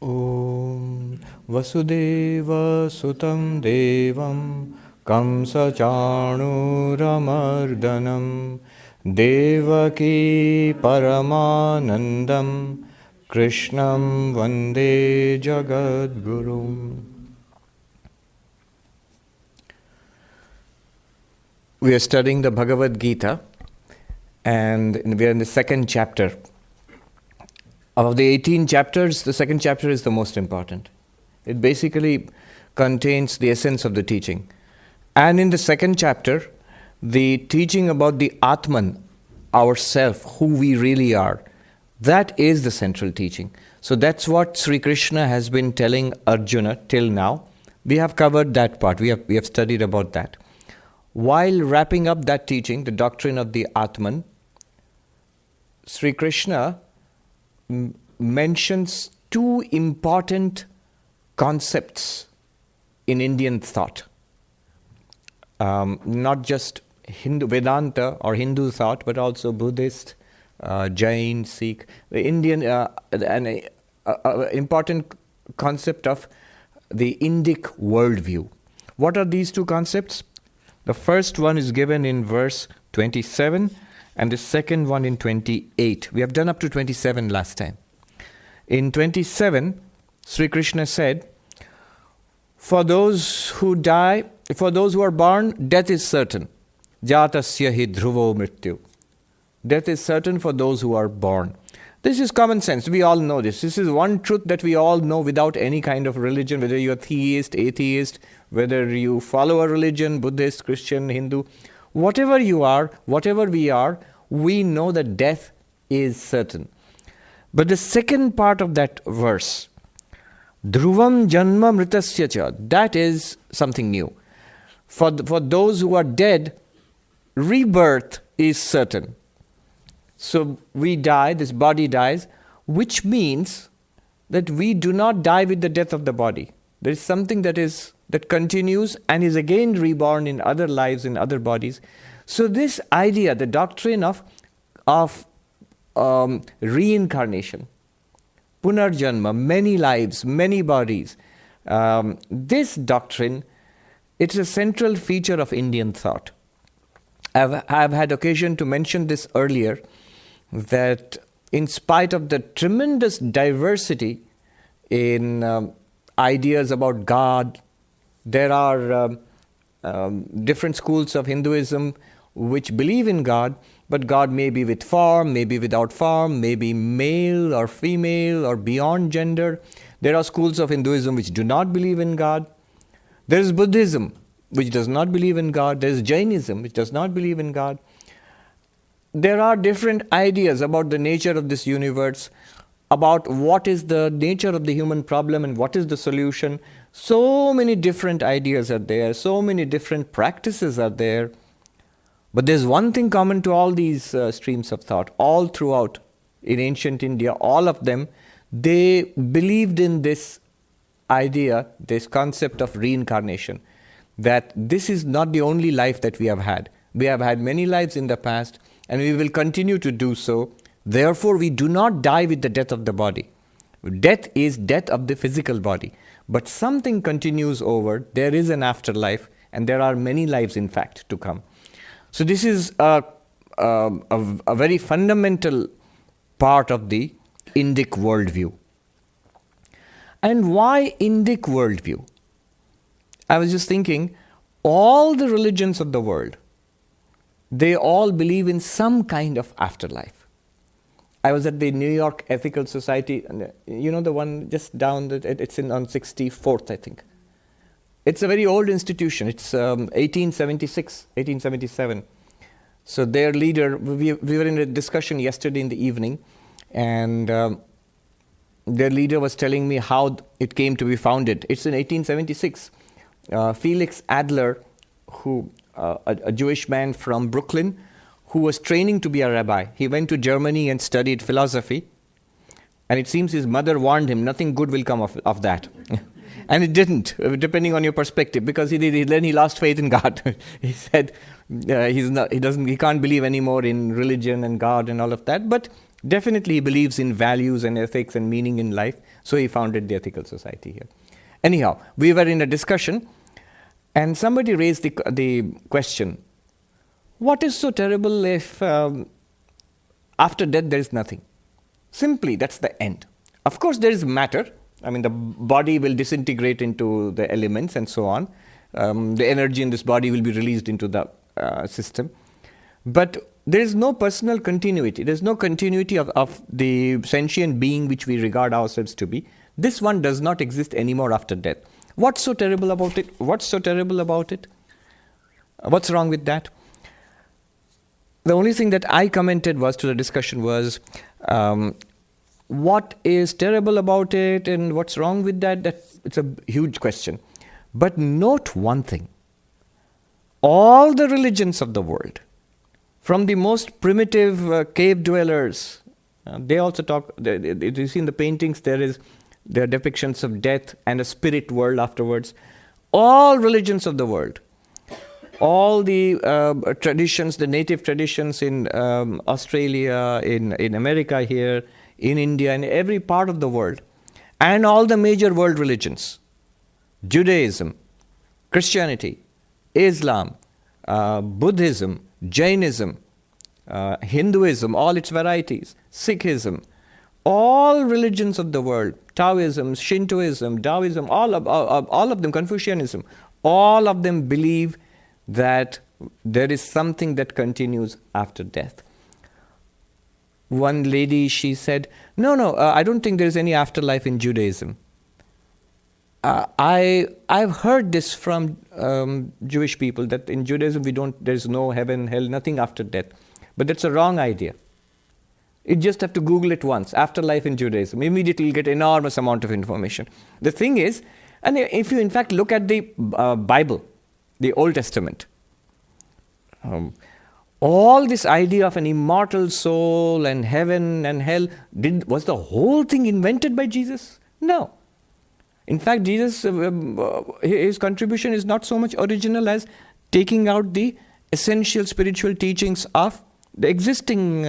Om Vasudeva Sutam Devam Kamsa Chanuramardanam Devaki Paramanandam Krishnam Vande Jagadgurum. We are studying the Bhagavad Gita, and we are in the second chapter. Of the 18 chapters, the second chapter is the most important. It basically contains the essence of the teaching. And in the second chapter, the teaching about the Atman, ourself, who we really are, that is the central teaching. So that's what Sri Krishna has been telling Arjuna till now. We have covered that part. We have studied about that. While wrapping up that teaching, the doctrine of the Atman, Sri Krishna mentions two important concepts in Indian thought. Not just Hindu Vedanta or Hindu thought, but also Buddhist, Jain, Sikh. The Indian, an important concept of the Indic worldview. What are these two concepts? The first one is given in verse 27 and the second one in 28. We have done up to 27 last time. In 27, Sri Krishna said, for those who die, for those who are born, death is certain. Jatasya hi dhruvo mrityu. Death is certain for those who are born. This is common sense. We all know this. This is one truth that we all know without any kind of religion, whether you're theist, atheist, whether you follow a religion, Buddhist, Christian, Hindu. Whatever you are, whatever we are, we know that death is certain. But the second part of that verse, Dhruvam Janma Mritasya Cha, that is something new. For those who are dead, rebirth is certain. So we die, this body dies, which means that we do not die with the death of the body. There is something that continues and is again reborn in other lives, in other bodies. So this idea, the doctrine of reincarnation, punarjanma, many lives, many bodies, this doctrine, it's a central feature of Indian thought. I've had occasion to mention this earlier, that in spite of the tremendous diversity in ideas about God, there are different schools of Hinduism which believe in God, but God may be with form, may be without form, may be male or female or beyond gender. There are schools of Hinduism which do not believe in God. There is Buddhism which does not believe in God. There is Jainism which does not believe in God. There are different ideas about the nature of this universe, about what is the nature of the human problem and what is the solution. So many different ideas are there, so many different practices are there. But there's one thing common to all these streams of thought, all throughout in ancient India, all of them, they believed in this idea, this concept of reincarnation, that this is not the only life that we have had. We have had many lives in the past, and we will continue to do so. Therefore, we do not die with the death of the body. Death is death of the physical body. But something continues over. There is an afterlife, and there are many lives, in fact, to come. So this is a very fundamental part of the Indic worldview. And why Indic worldview? I was just thinking, all the religions of the world, they all believe in some kind of afterlife. I was at the New York Ethical Society, and you know the one just down, it's on 64th, I think. It's a very old institution. It's 1876, 1877. So their leader, we were in a discussion yesterday in the evening, and their leader was telling me how it came to be founded. It's in 1876. Felix Adler, who a Jewish man from Brooklyn, who was training to be a rabbi. He went to Germany and studied philosophy. And it seems his mother warned him, nothing good will come of that. And it didn't, depending on your perspective, because then he lost faith in God. He said he can't believe anymore in religion and God and all of that. But Definitely he believes in values and ethics and meaning in life, so he founded the Ethical Society here. Anyhow, we were in a discussion, and somebody raised the question, what is so terrible if after death there is nothing? Simply, that's the end. Of course, there is matter. I mean, the body will disintegrate into the elements and so on. The energy in this body will be released into the system. But there is no personal continuity. There is no continuity of the sentient being which we regard ourselves to be. This one does not exist anymore after death. What's so terrible about it? What's so terrible about it? What's wrong with that? The only thing that I commented to the discussion was, what is terrible about it and what's wrong with that? It's a huge question. But note one thing. All the religions of the world, from the most primitive cave dwellers, they also talk, you see in the paintings there are depictions of death and a spirit world afterwards. All religions of the world, all the traditions, the native traditions in Australia, in America here, in India, in every part of the world, and all the major world religions, Judaism, Christianity, Islam, Buddhism, Jainism, Hinduism, all its varieties, Sikhism, all religions of the world, Taoism, Shintoism, Taoism, all of them, Confucianism, all of them believe that there is something that continues after death. One lady, she said, no, I don't think there is any afterlife in Judaism. I've heard this from Jewish people, that in Judaism there's no heaven, hell, nothing after death. But that's a wrong idea. You just have to Google it once, afterlife in Judaism. Immediately you'll get enormous amount of information. The thing is, and if you in fact look at the Bible, the Old Testament, all this idea of an immortal soul and heaven and hell, was the whole thing invented by Jesus? No. In fact, Jesus, his contribution is not so much original as taking out the essential spiritual teachings of the existing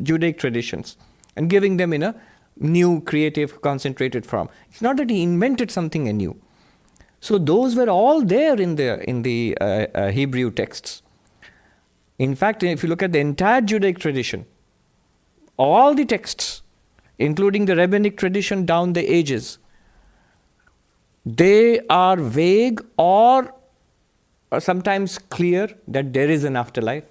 Judaic traditions and giving them in a new, creative, concentrated form. It's not that he invented something anew. So those were all there in the Hebrew texts. In fact, if you look at the entire Judaic tradition, all the texts, including the rabbinic tradition down the ages, they are vague or sometimes clear that there is an afterlife.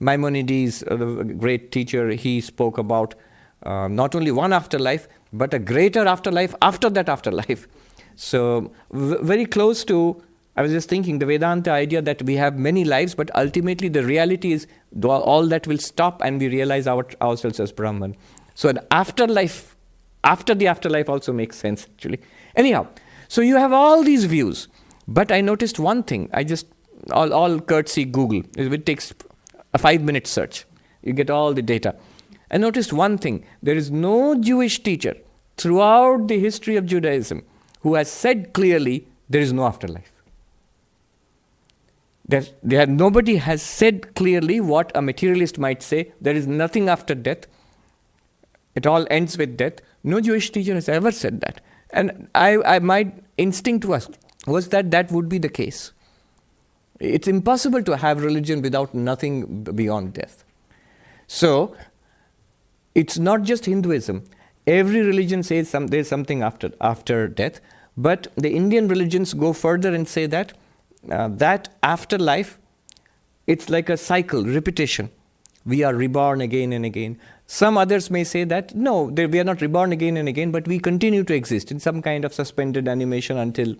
Maimonides, the great teacher, he spoke about not only one afterlife, but a greater afterlife after that afterlife. So very close to, I was just thinking, the Vedanta idea that we have many lives, but ultimately the reality is all that will stop and we realize ourselves as Brahman. So an afterlife, after the afterlife also makes sense actually. Anyhow, so you have all these views, but I noticed one thing. I just, all courtesy Google, it takes a 5-minute search. You get all the data. I noticed one thing. There is no Jewish teacher throughout the history of Judaism who has said clearly there is no afterlife. Nobody has said clearly what a materialist might say. There is nothing after death. It all ends with death. No Jewish teacher has ever said that. And my instinct was that would be the case. It's impossible to have religion without nothing beyond death. So, it's not just Hinduism. Every religion says there's something after death. But the Indian religions go further and say that that afterlife, it's like a cycle, repetition. We are reborn again and again. Some others may say that, no, we are not reborn again and again, but we continue to exist in some kind of suspended animation until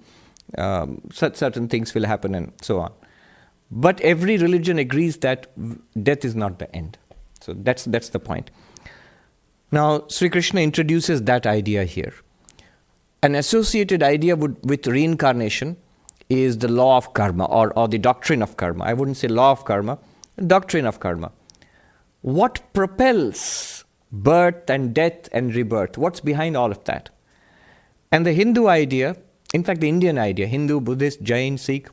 certain things will happen and so on. But every religion agrees that death is not the end. So that's the point. Now, Sri Krishna introduces that idea here. An associated idea with reincarnation is the law of karma or the doctrine of karma. I wouldn't say law of karma, doctrine of karma. What propels birth and death and rebirth? What's behind all of that? And the Hindu idea, in fact the Indian idea, Hindu, Buddhist, Jain, Sikh,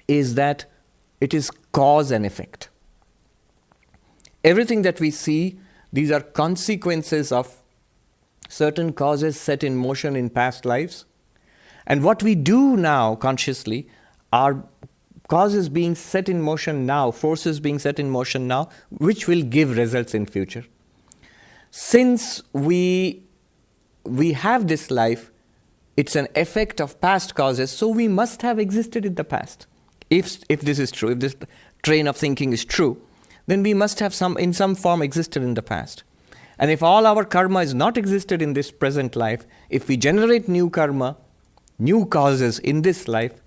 is that it is cause and effect. Everything that we see, These are consequences of certain causes set in motion in past lives. And what we do now consciously are causes being set in motion now, forces being set in motion now, which will give results in future. Since we have this life, it's an effect of past causes, so we must have existed in the past. If this is true, if this train of thinking is true, then we must have in some form existed in the past. And if all our karma is not existed in this present life, if we generate new karma, new causes in this life,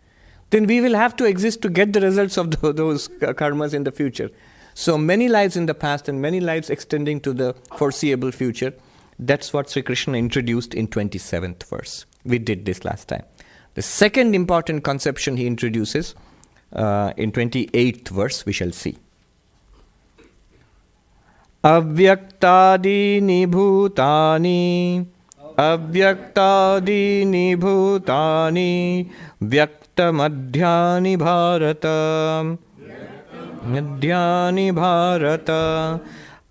then we will have to exist to get the results of those karmas in the future. So many lives in the past and many lives extending to the foreseeable future. That's what Sri Krishna introduced in 27th verse. We did this last time. The second important conception he introduces in 28th verse, we shall see. Avyaktadini bhutani, avyaktadini bhutani, vyaktamadhyani bharata, madhyani bharata,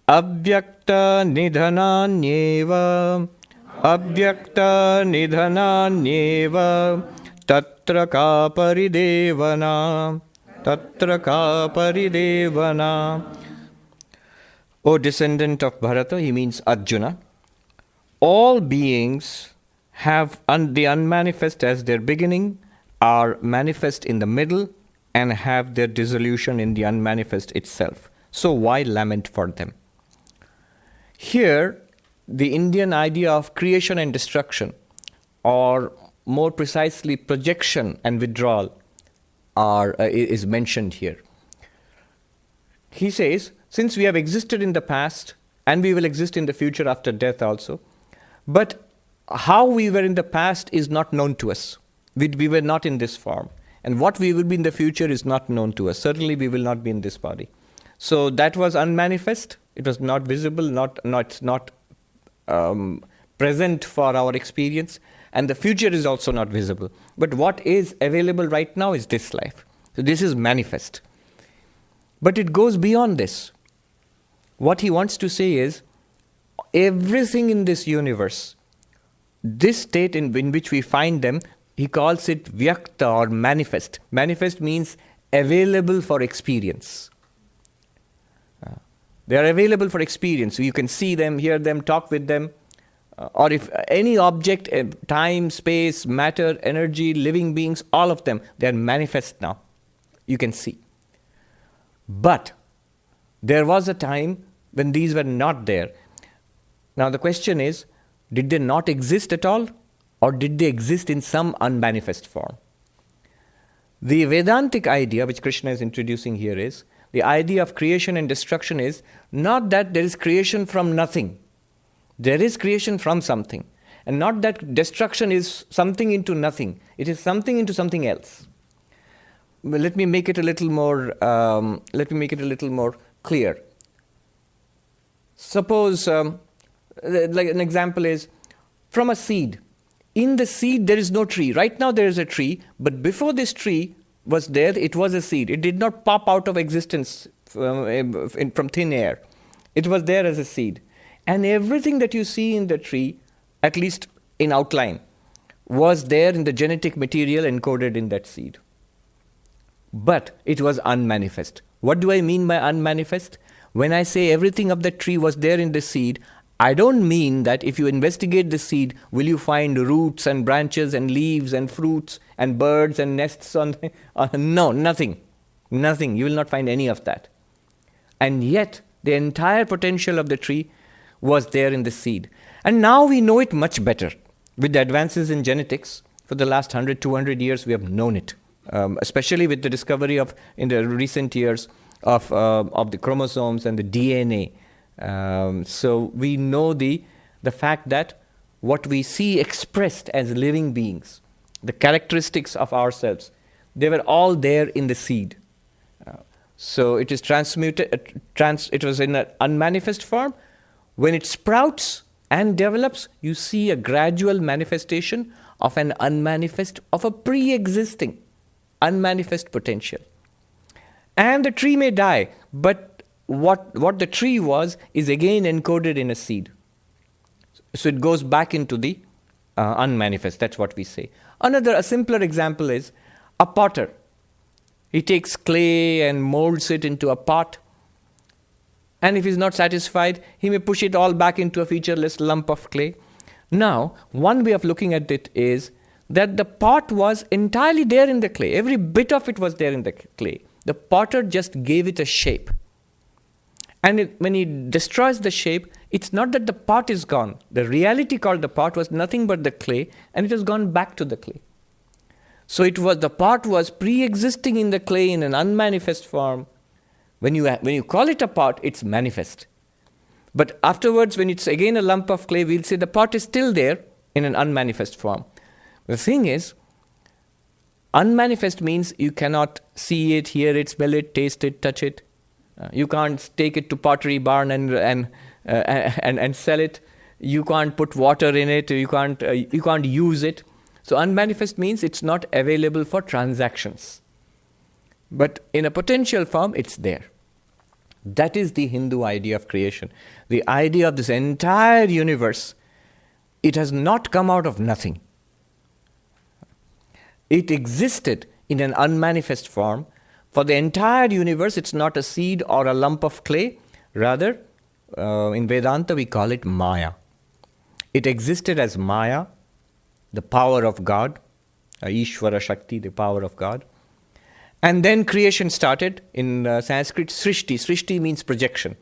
avyakta nidhananyeva, avyakta nidhananyeva, tatra ka paridevana, tatra ka paridevana. O descendant of Bharata, he means Arjuna, all beings have the unmanifest as their beginning, are manifest in the middle, and have their dissolution in the unmanifest itself. So why lament for them? Here, the Indian idea of creation and destruction, or more precisely projection and withdrawal, is mentioned here. He says, since we have existed in the past, and we will exist in the future after death also, but how we were in the past is not known to us. We were not in this form. And what we will be in the future is not known to us. Certainly we will not be in this body. So that was unmanifest. It was not visible, not present for our experience. And the future is also not visible. But what is available right now is this life. So this is manifest. But it goes beyond this. What he wants to say is, everything in this universe, this state in which we find them, he calls it vyakta or manifest. Manifest means available for experience. They are available for experience. So you can see them, hear them, talk with them. Or if any object, time, space, matter, energy, living beings, all of them, they are manifest now. You can see. But there was a time when these were not there. Now the question is, did they not exist at all? Or did they exist in some unmanifest form? The Vedantic idea, which Krishna is introducing here, is the idea of creation and destruction is not that there is creation from nothing. There is creation from something. And not that destruction is something into nothing. It is something into something else. Well, let me make it a little more clear. Suppose, like an example is, from a seed. In the seed, there is no tree. Right now, there is a tree, but before this tree was there, it was a seed. It did not pop out of existence from thin air. It was there as a seed. And everything that you see in the tree, at least in outline, was there in the genetic material encoded in that seed. But it was unmanifest. What do I mean by unmanifest? When I say everything of that tree was there in the seed, I don't mean that if you investigate the seed, will you find roots and branches and leaves and fruits and birds and nests on no, nothing. Nothing. You will not find any of that. And yet, the entire potential of the tree was there in the seed. And now we know it much better. With the advances in genetics, for the last 100, 200 years, we have known it. Especially with the discovery in the recent years, of the chromosomes and the DNA. So we know the fact that what we see expressed as living beings, the characteristics of ourselves, they were all there in the seed. So it is transmuted, it was in an unmanifest form. When it sprouts and develops, you see a gradual manifestation of an unmanifest, of a pre-existing unmanifest potential. And the tree may die, but what the tree was is again encoded in a seed. So it goes back into the unmanifest. That's what we say. A simpler example is a potter. He takes clay and molds it into a pot. And if he's not satisfied, he may push it all back into a featureless lump of clay. Now, one way of looking at it is that the pot was entirely there in the clay. Every bit of it was there in the clay. The potter just gave it a shape. And when he destroys the shape, it's not that the pot is gone. The reality called the pot was nothing but the clay, and it has gone back to the clay. So the pot was pre-existing in the clay in an unmanifest form. When you call it a pot, it's manifest. But afterwards, when it's again a lump of clay, we'll say the pot is still there in an unmanifest form. The thing is, unmanifest means you cannot see it, hear it, smell it, taste it, touch it. You can't take it to pottery barn and sell it. You can't put water in it. You can't use it. So unmanifest means it's not available for transactions. But in a potential form, it's there. That is the Hindu idea of creation. The idea of this entire universe. It has not come out of nothing. It existed in an unmanifest form. For the entire universe, it's not a seed or a lump of clay. Rather, in Vedanta, we call it Maya. It existed as Maya, the power of God, Ishvara Shakti, the power of God. And then creation started. In Sanskrit, Srishti. Srishti means projection.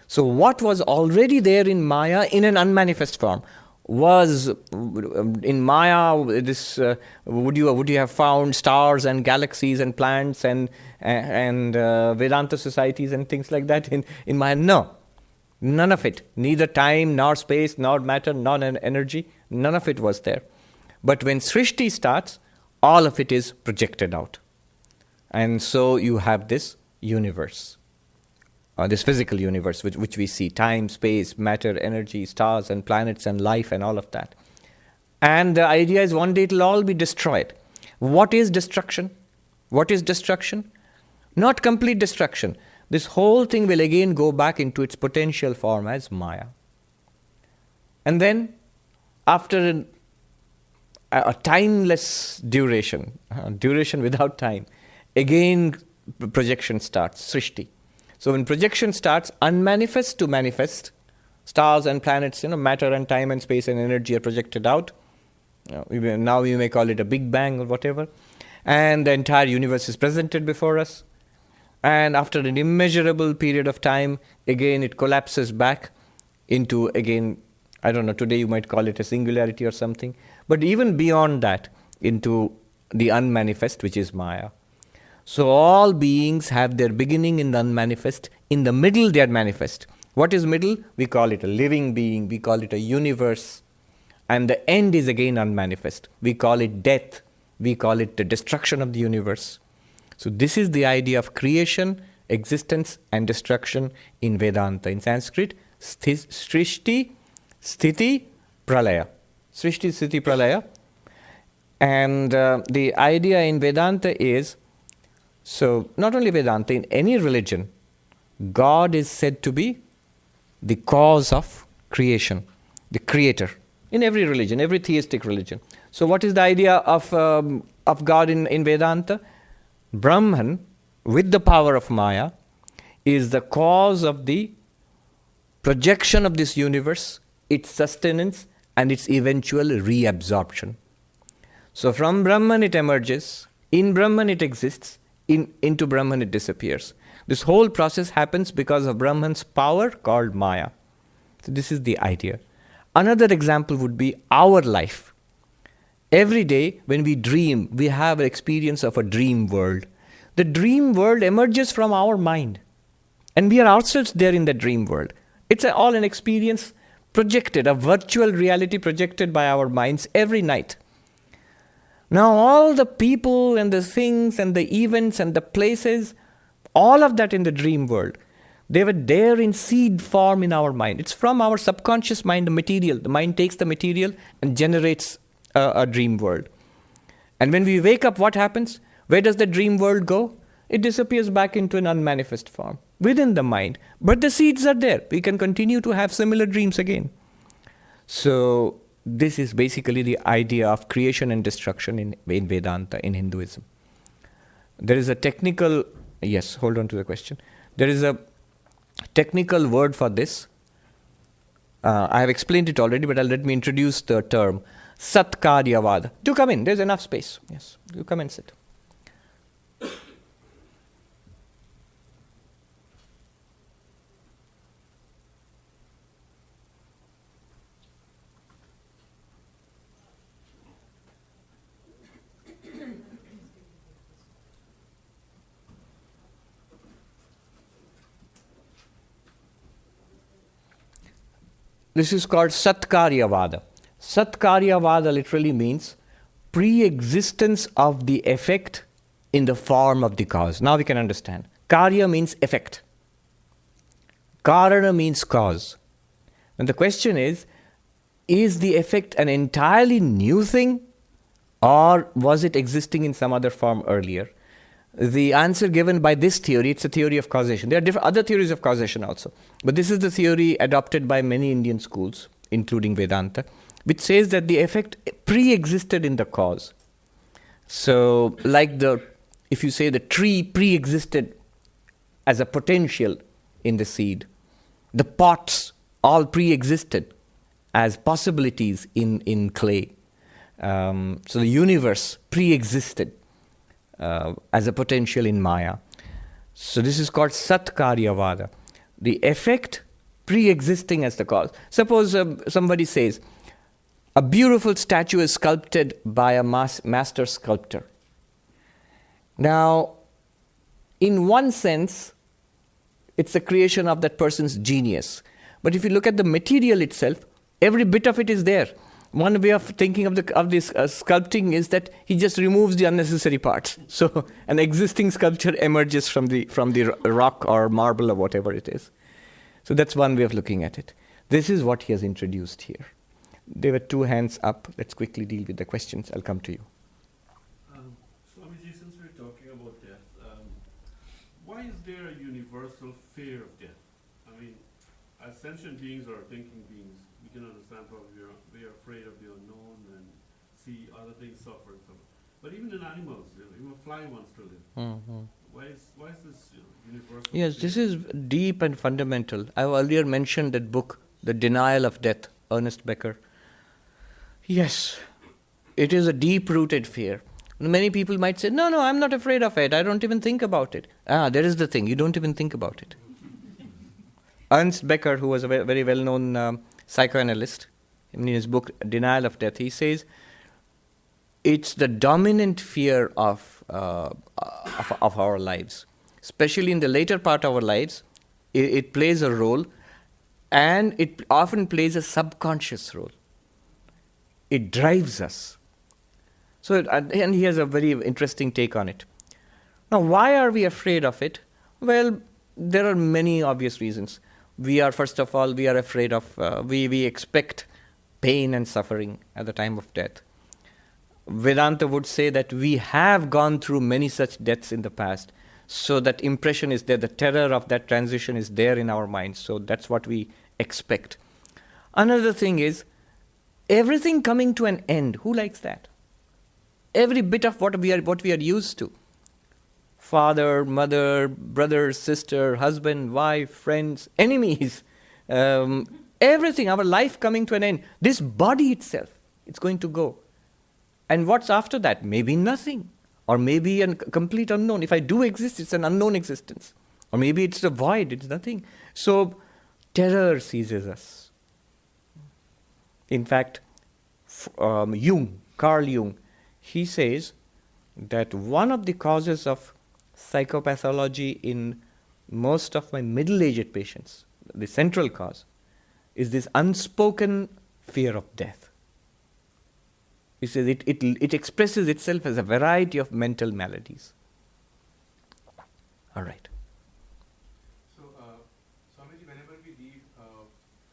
So what was already there in Maya in an unmanifest form was in Maya. Would you have found stars and galaxies and plants and Vedanta societies and things like that in Maya? No, none of it. Neither time, nor space, nor matter, nor energy. None of it was there. But when Srishti starts, all of it is projected out. And so you have this universe, this physical universe, which we see, time, space, matter, energy, stars and planets and life and all of that. And the idea is one day it will all be destroyed. What is destruction? What is destruction? Not complete destruction. This whole thing will again go back into its potential form as Maya. And then, after a timeless duration without time, again projection starts, Srishti. So when projection starts, unmanifest to manifest, stars and planets, matter and time and space and energy are projected out. Now we may call it a Big Bang or whatever. And the entire universe is presented before us. And after an immeasurable period of time, again it collapses back into, again, I don't know, today you might call it a singularity or something. But even beyond that, into the unmanifest, which is Maya. So all beings have their beginning in the unmanifest. In the middle, they are manifest. What is middle? We call it a living being. We call it a universe. And the end is again unmanifest. We call it death. We call it the destruction of the universe. So this is the idea of creation, existence, and destruction in Vedanta. In Sanskrit, Srishti, Sthiti, Pralaya. Srishti, Sthiti, Pralaya. And the idea in Vedanta is, so not only Vedanta, in any religion, God is said to be the cause of creation, the creator. In every religion, every theistic religion. So what is the idea of God in Vedanta? Brahman, with the power of Maya, is the cause of the projection of this universe, its sustenance, and its eventual reabsorption. So from Brahman it emerges, in Brahman it exists, into Brahman it disappears. This whole process happens because of Brahman's power called Maya. So this is the idea. Another example would be our life. Every day when we dream, we have an experience of a dream world. The dream world emerges from our mind. And we are ourselves there in the dream world. It's all an experience projected, a virtual reality projected by our minds every night. Now all the people and the things and the events and the places, all of that in the dream world, they were there in seed form in our mind. It's from our subconscious mind, the material. The mind takes the material and generates a dream world. And when we wake up, what happens? Where does the dream world go? It disappears back into an unmanifest form. within the mind. But the seeds are there. We can continue to have similar dreams again. So this is basically the idea of creation and destruction in Vedanta, in Hinduism. There is a technical, yes, hold on to the question. There is a technical word for this. I have explained it already, but let me introduce the term. Satkaryavada. Do come in, there's enough space. Yes, you come and sit. This is called Satkaryavada. Satkaryavada literally means pre-existence of the effect in the form of the cause. Now we can understand. Karya means effect. Karana means cause. And the question is the effect an entirely new thing, or was it existing in some other form earlier? The answer given by this theory, it's a theory of causation. There are other theories of causation also. But this is the theory adopted by many Indian schools, including Vedanta, which says that the effect pre-existed in the cause. So, like if you say the tree pre-existed as a potential in the seed, the pots all pre-existed as possibilities in clay. So the universe pre-existed as a potential in Maya. So this is called Satkaryavada. The effect pre-existing as the cause. Suppose somebody says, a beautiful statue is sculpted by a master sculptor. Now, in one sense, it's a creation of that person's genius. But if you look at the material itself, every bit of it is there. One way of thinking of this sculpting is that he just removes the unnecessary parts. So an existing sculpture emerges from the rock or marble or whatever it is. So that's one way of looking at it. This is what he has introduced here. There were two hands up. Let's quickly deal with the questions. I'll come to you. Swamiji, since we're talking about death, why is there a universal fear of death? I mean, as sentient beings or thinking beings, we can understand probably we are afraid of the unknown and see other things suffer and so on. But even in animals, even a fly wants to live. Mm-hmm. Why is this universal? Yes, fear? this is deep and fundamental. I earlier mentioned that book, The Denial of Death, Ernest Becker. Yes, it is a deep-rooted fear. Many people might say, no, I'm not afraid of it. I don't even think about it. There is the thing. You don't even think about it. Ernst Becker, who was a very well-known psychoanalyst, in his book Denial of Death, he says it's the dominant fear of our lives, especially in the later part of our lives. It plays a role, and it often plays a subconscious role. It drives us. So, and he has a very interesting take on it. Now, why are we afraid of it? Well, there are many obvious reasons. First of all, we are afraid of, we expect pain and suffering at the time of death. Vedanta would say that we have gone through many such deaths in the past, so that impression is there, the terror of that transition is there in our minds, so that's what we expect. Another thing is, everything coming to an end. Who likes that? Every bit of what we are used to. Father, mother, brother, sister, husband, wife, friends, enemies, everything, our life coming to an end. This body itself, it's going to go. And what's after that? Maybe nothing. Or maybe a complete unknown. If I do exist, it's an unknown existence. Or maybe it's a void, it's nothing. So terror seizes us. In fact, Carl Jung, he says that one of the causes of psychopathology in most of my middle-aged patients, the central cause, is this unspoken fear of death. He says it expresses itself as a variety of mental maladies. All right. So, Swamiji, whenever we read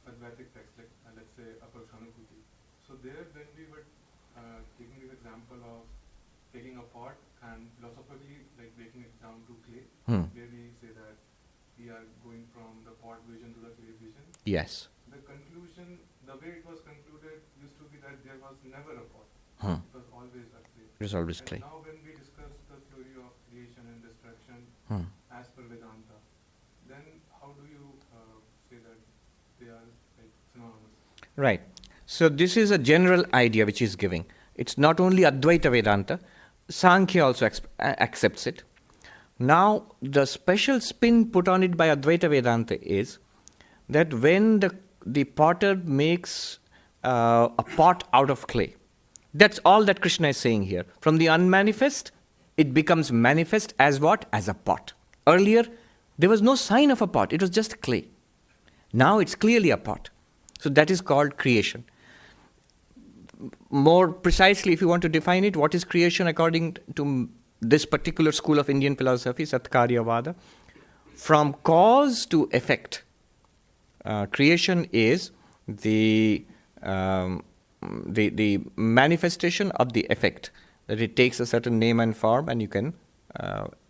Advaitic texts, like let's say Aparshanubhuti, so there when we were taking this example of taking a pot and philosophically like breaking it down to clay, where we say that we are going from the pot vision to the clay vision. Yes. The conclusion, the way it was concluded, used to be that there was never a pot. Hmm. It was always a clay. It is always And clay. now when we discuss the theory of creation and destruction Hmm. as per Vedanta, then how do you say that they are like synonymous? Right. So this is a general idea which is giving. It's not only Advaita Vedanta, Sankhya also accepts it. Now, the special spin put on it by Advaita Vedanta is that when the potter makes a pot out of clay, that's all that Krishna is saying here. From the unmanifest, it becomes manifest as what? As a pot. Earlier, there was no sign of a pot, it was just clay. Now it's clearly a pot. So that is called creation. More precisely, if you want to define it, what is creation according to this particular school of Indian philosophy, Satkaryavada? From cause to effect. Creation is the manifestation of the effect. That it takes a certain name and form and you can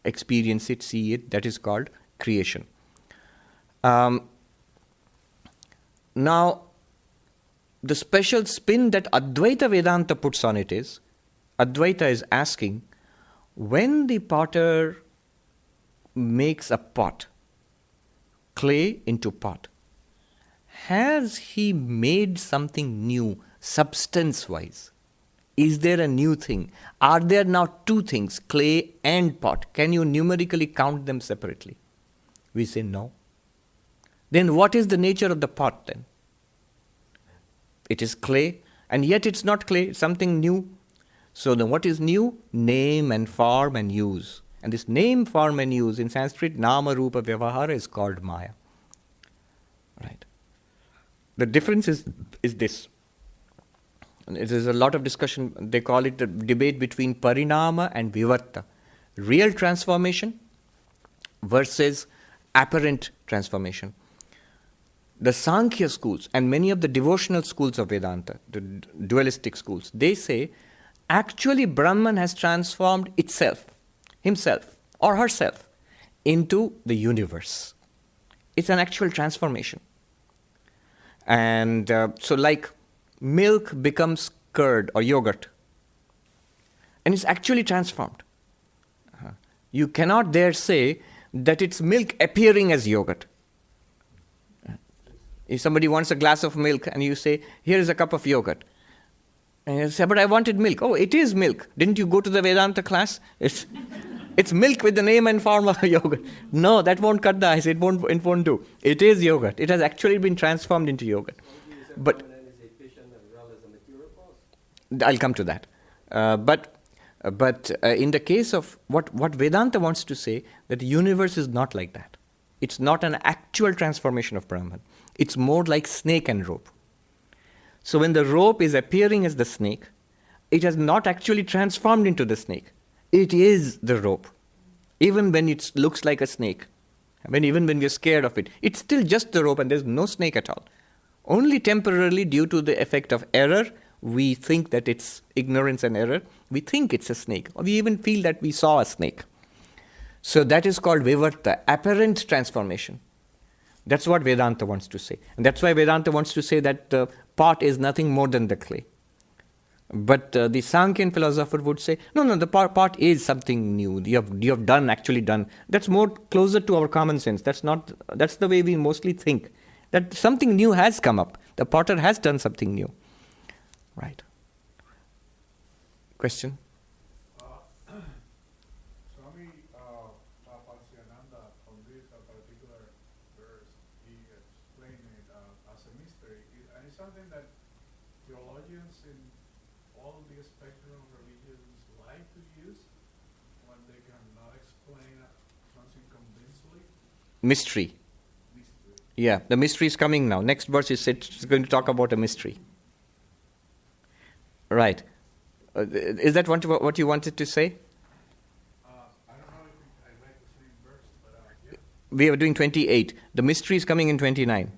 experience it, see it. That is called creation. Now, the special spin that Advaita Vedanta puts on it is, Advaita is asking, when the potter makes a pot, clay into pot, has he made something new, substance-wise? Is there a new thing? Are there now two things, clay and pot? Can you numerically count them separately? We say no. Then what is the nature of the pot then? It is clay, and yet it's not clay, it's something new. So then what is new? Name and form and use. And this name, form and use in Sanskrit, nama, rupa, vyavahara is called maya. Right. The difference is this. And it is a lot of discussion, they call it the debate between parinama and vivarta. Real transformation versus apparent transformation. The Sankhya schools and many of the devotional schools of Vedanta, the dualistic schools, they say actually Brahman has transformed itself, himself or herself, into the universe. It's an actual transformation. And so like milk becomes curd or yogurt, and it's actually transformed. You cannot dare say that it's milk appearing as yogurt. If somebody wants a glass of milk and you say, here is a cup of yogurt. And you say, but I wanted milk. Oh, it is milk. Didn't you go to the Vedanta class? It's milk with the name and form of yogurt. No, that won't cut the ice. It won't do. It is yogurt. It has actually been transformed into yogurt. But I'll come to that. But in the case of what Vedanta wants to say, that the universe is not like that. It's not an actual transformation of Brahman. It's more like snake and rope. So when the rope is appearing as the snake, it has not actually transformed into the snake. It is the rope. Even when it looks like a snake, even when we're scared of it, it's still just the rope and there's no snake at all. Only temporarily, due to the effect of error, we think that it's ignorance and error. We think it's a snake, or we even feel that we saw a snake. So that is called vivarta, apparent transformation. That's what Vedanta wants to say. And that's why Vedanta wants to say that the pot is nothing more than the clay. But the Sankhyan philosopher would say, no, the pot is something new. You have actually done. That's more closer to our common sense. That's the way we mostly think. That something new has come up. The potter has done something new. Right. Question? Swami Sarvapriyananda, from this particular verse, he explained it as a mystery. And it's something that theologians in all the spectrum of religions like to use when they cannot explain something convincingly. Mystery. Yeah, the mystery is coming now. Next verse is going to talk about a mystery. Right. Is that what you wanted to say? I don't know if I read the same verse, but yeah. We are doing 28. The mystery is coming in 29.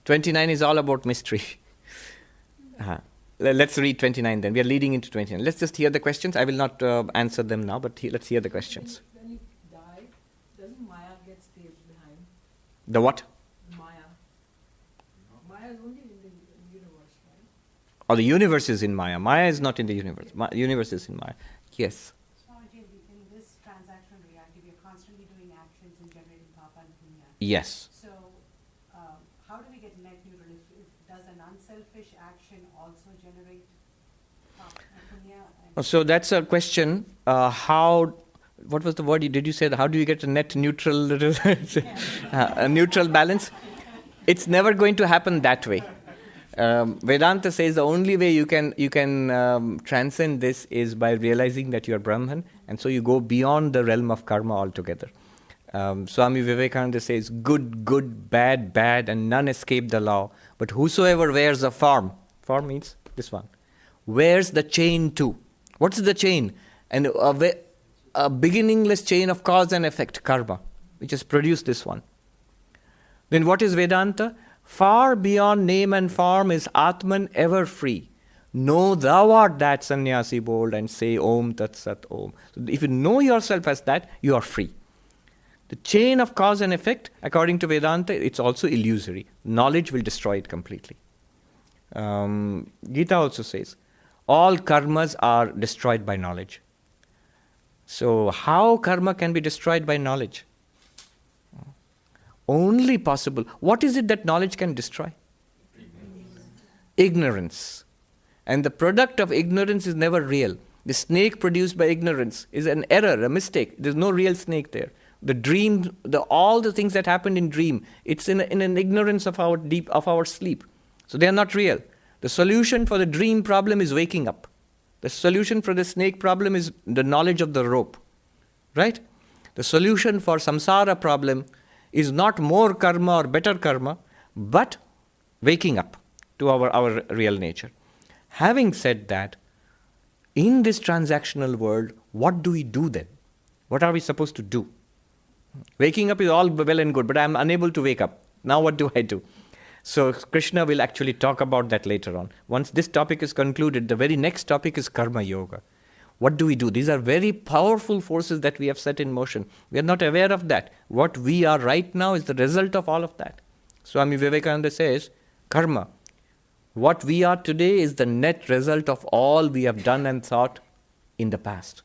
29 is all about mystery. Let's read 29 then. We are leading into 29. Let's just hear the questions. I will not answer them now, but let's hear the questions. When you die, doesn't The what? Maya. Maya is only in the universe, right? Or the universe is in Maya. Maya is not in the universe. Universe is in Maya. Yes. Swamiji, in this transactional reality, we are constantly doing actions and generating papa and punya. Yes. So, how do we get net neutral? Does an unselfish action also generate papa and punya? So that's a question. What was the word? Did you say? How do you get a net neutral, a neutral balance? It's never going to happen that way. Vedanta says the only way you can transcend this is by realizing that you are Brahman, and so you go beyond the realm of karma altogether. Swami Vivekananda says, good, good, bad, bad, and none escape the law. But whosoever wears a form means this one, wears the chain too. What's the chain? And a beginningless chain of cause and effect, karma, which has produced this one. Then what is Vedanta? Far beyond name and form is Atman ever free. Know thou art that, sannyasi bold, and say Om Tat Sat Om. So if you know yourself as that, you are free. The chain of cause and effect, according to Vedanta, it's also illusory. Knowledge will destroy it completely. Gita also says, all karmas are destroyed by knowledge. So how karma can be destroyed by knowledge? Only possible. What is it that knowledge can destroy? Ignorance. And the product of ignorance is never real. The snake produced by ignorance is an error, a mistake. There's no real snake there. The dream, all the things that happened in dream, it's in an ignorance of our sleep. So they are not real. The solution for the dream problem is waking up. The solution for the snake problem is the knowledge of the rope. Right? The solution for samsara problem is not more karma or better karma, but waking up to our real nature. Having said that, in this transactional world, what do we do then? What are we supposed to do? Waking up is all well and good, but I am unable to wake up. Now what do I do? So Krishna will actually talk about that later on. Once this topic is concluded, the very next topic is karma yoga. What do we do? These are very powerful forces that we have set in motion. We are not aware of that. What we are right now is the result of all of that. Swami Vivekananda says, karma. What we are today is the net result of all we have done and thought in the past.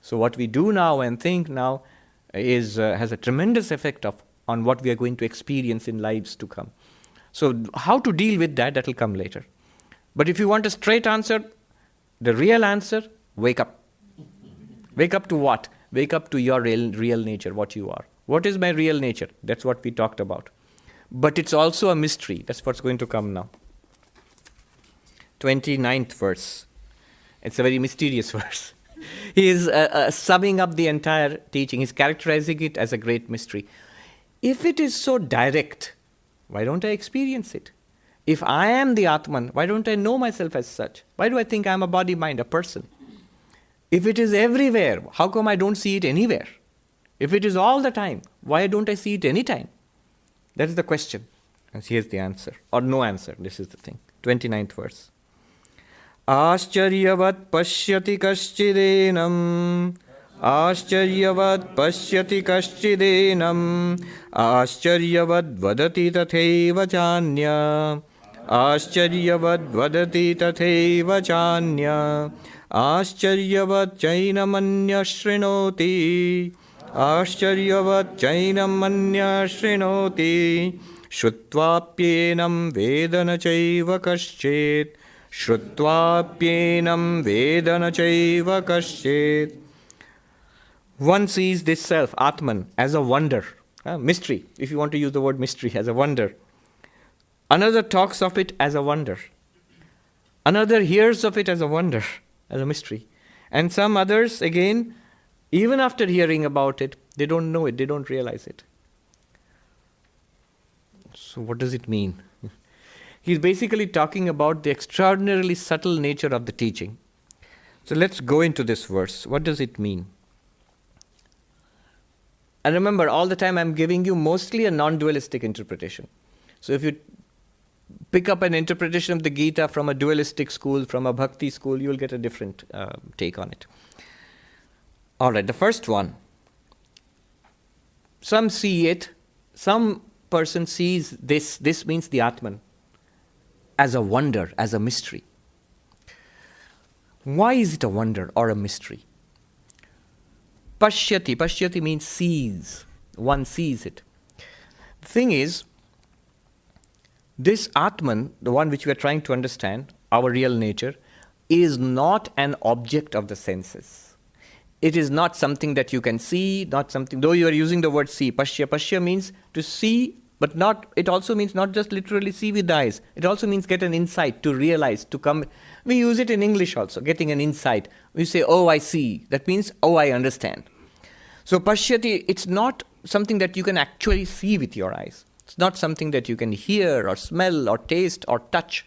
So what we do now and think now has a tremendous effect on what we are going to experience in lives to come. So how to deal with that will come later. But if you want a straight answer, the real answer, wake up. Wake up to what? Wake up to your real nature, what you are. What is my real nature? That's what we talked about. But it's also a mystery. That's what's going to come now. 29th verse. It's a very mysterious verse. He is summing up the entire teaching. He's characterizing it as a great mystery. If it is so direct, why don't I experience it? If I am the Atman, why don't I know myself as such? Why do I think I'm a body, mind, a person? If it is everywhere, how come I don't see it anywhere? If it is all the time, why don't I see it anytime? That is the question. And here's the answer. Or no answer. This is the thing. 29th verse. Ascharyavat pashyati kaschidenam. Ascharyavat pashyati kaschidenam. Ascharyavat vadati tatheva chanya. Ascharyavat vadati tatheva chanya. Ascharyavat chainamanya shrinoti. Ascharyavat chainamanya shrinoti. Shrutvapyenam vedana chaiva kaschet. Shrutvapyenam vedana chaiva kaschet. One sees this self, Atman, as a wonder, mystery, if you want to use the word mystery, as a wonder. Another talks of it as a wonder. Another hears of it as a wonder, as a mystery. And some others, again, even after hearing about it, they don't know it, they don't realize it. So what does it mean? He's basically talking about the extraordinarily subtle nature of the teaching. So let's go into this verse. What does it mean? And remember, all the time I'm giving you mostly a non-dualistic interpretation. So if you pick up an interpretation of the Gita from a dualistic school, from a bhakti school, you'll get a different take on it. All right, the first one. Some see it, some person sees this means the Atman, as a wonder, as a mystery. Why is it a wonder or a mystery? Pashyati means sees. One sees it. The thing is, this Atman, the one which we are trying to understand, our real nature, is not an object of the senses. It is not something that you can see, not something, though you are using the word see. Pashya means to see, but not, it also means not just literally see with the eyes. It also means get an insight, to realize, to come. We use it in English also, getting an insight. We say, oh, I see. That means, oh, I understand. So pashyati, it's not something that you can actually see with your eyes. It's not something that you can hear or smell or taste or touch.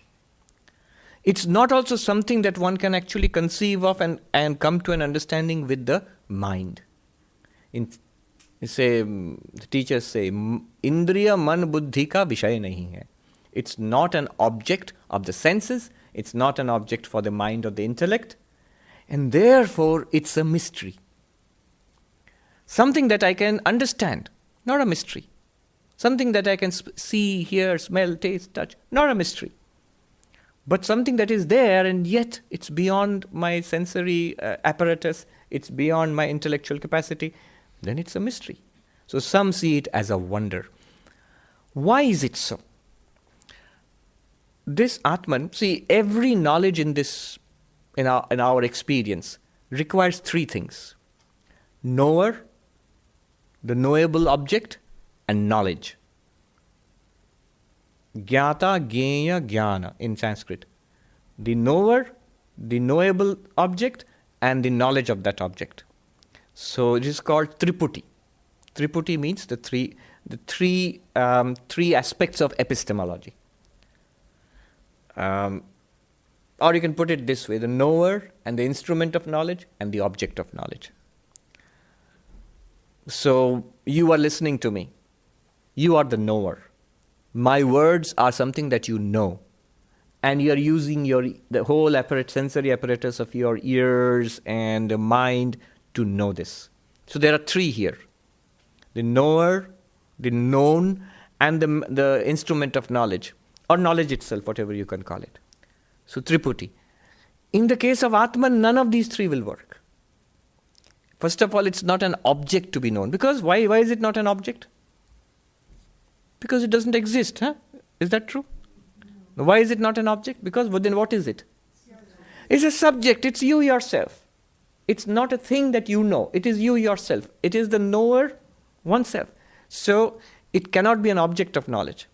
It's not also something that one can actually conceive of and come to an understanding with the mind. The teachers say, Indriya man buddhi ka vishay nahi hai. It's not an object of the senses, it's not an object for the mind or the intellect, and therefore it's a mystery. Something that I can understand, not a mystery. Something that I can see, hear, smell, taste, touch, not a mystery. But something that is there and yet it's beyond my sensory apparatus, it's beyond my intellectual capacity, then it's a mystery. So some see it as a wonder. Why is it so? This Atman, see, every knowledge in our experience requires three things: knower, the knowable object, and knowledge. Jnata, Gyeya, Jnana in Sanskrit. The knower, the knowable object, and the knowledge of that object. So it is called Triputi. Triputi means the three aspects of epistemology. Or you can put it this way: the knower and the instrument of knowledge and the object of knowledge. So you are listening to me. You are the knower. My words are something that you know. And you are using the whole sensory apparatus of your ears and the mind to know this. So there are three here: the knower, the known, and the instrument of knowledge, or knowledge itself, whatever you can call it. So Triputi. In the case of Atman, none of these three will work. First of all, it's not an object to be known. Because why is it not an object? Because it doesn't exist, huh? Is that true? Why is it not an object? Because then what is it? It's a subject. It's you yourself. It's not a thing that you know. It is you yourself. It is the knower oneself. So it cannot be an object of knowledge.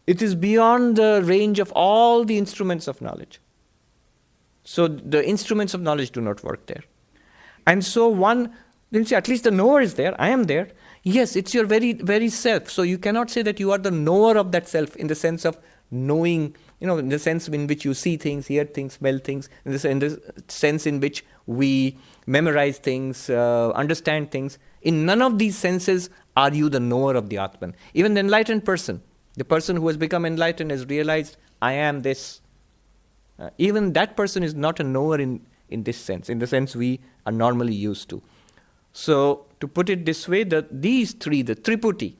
It is beyond the range of all the instruments of knowledge. So the instruments of knowledge do not work there. And so then say, at least the knower is there. I am there. Yes, it's your very, very self. So you cannot say that you are the knower of that self in the sense of knowing, in the sense in which you see things, hear things, smell things, in the sense in which we memorize things, understand things. In none of these senses are you the knower of the Atman. Even the enlightened person, the person who has become enlightened has realized, I am this. Even that person is not a knower in this sense, in the sense we are normally used to. So, to put it this way, these three, the Triputi,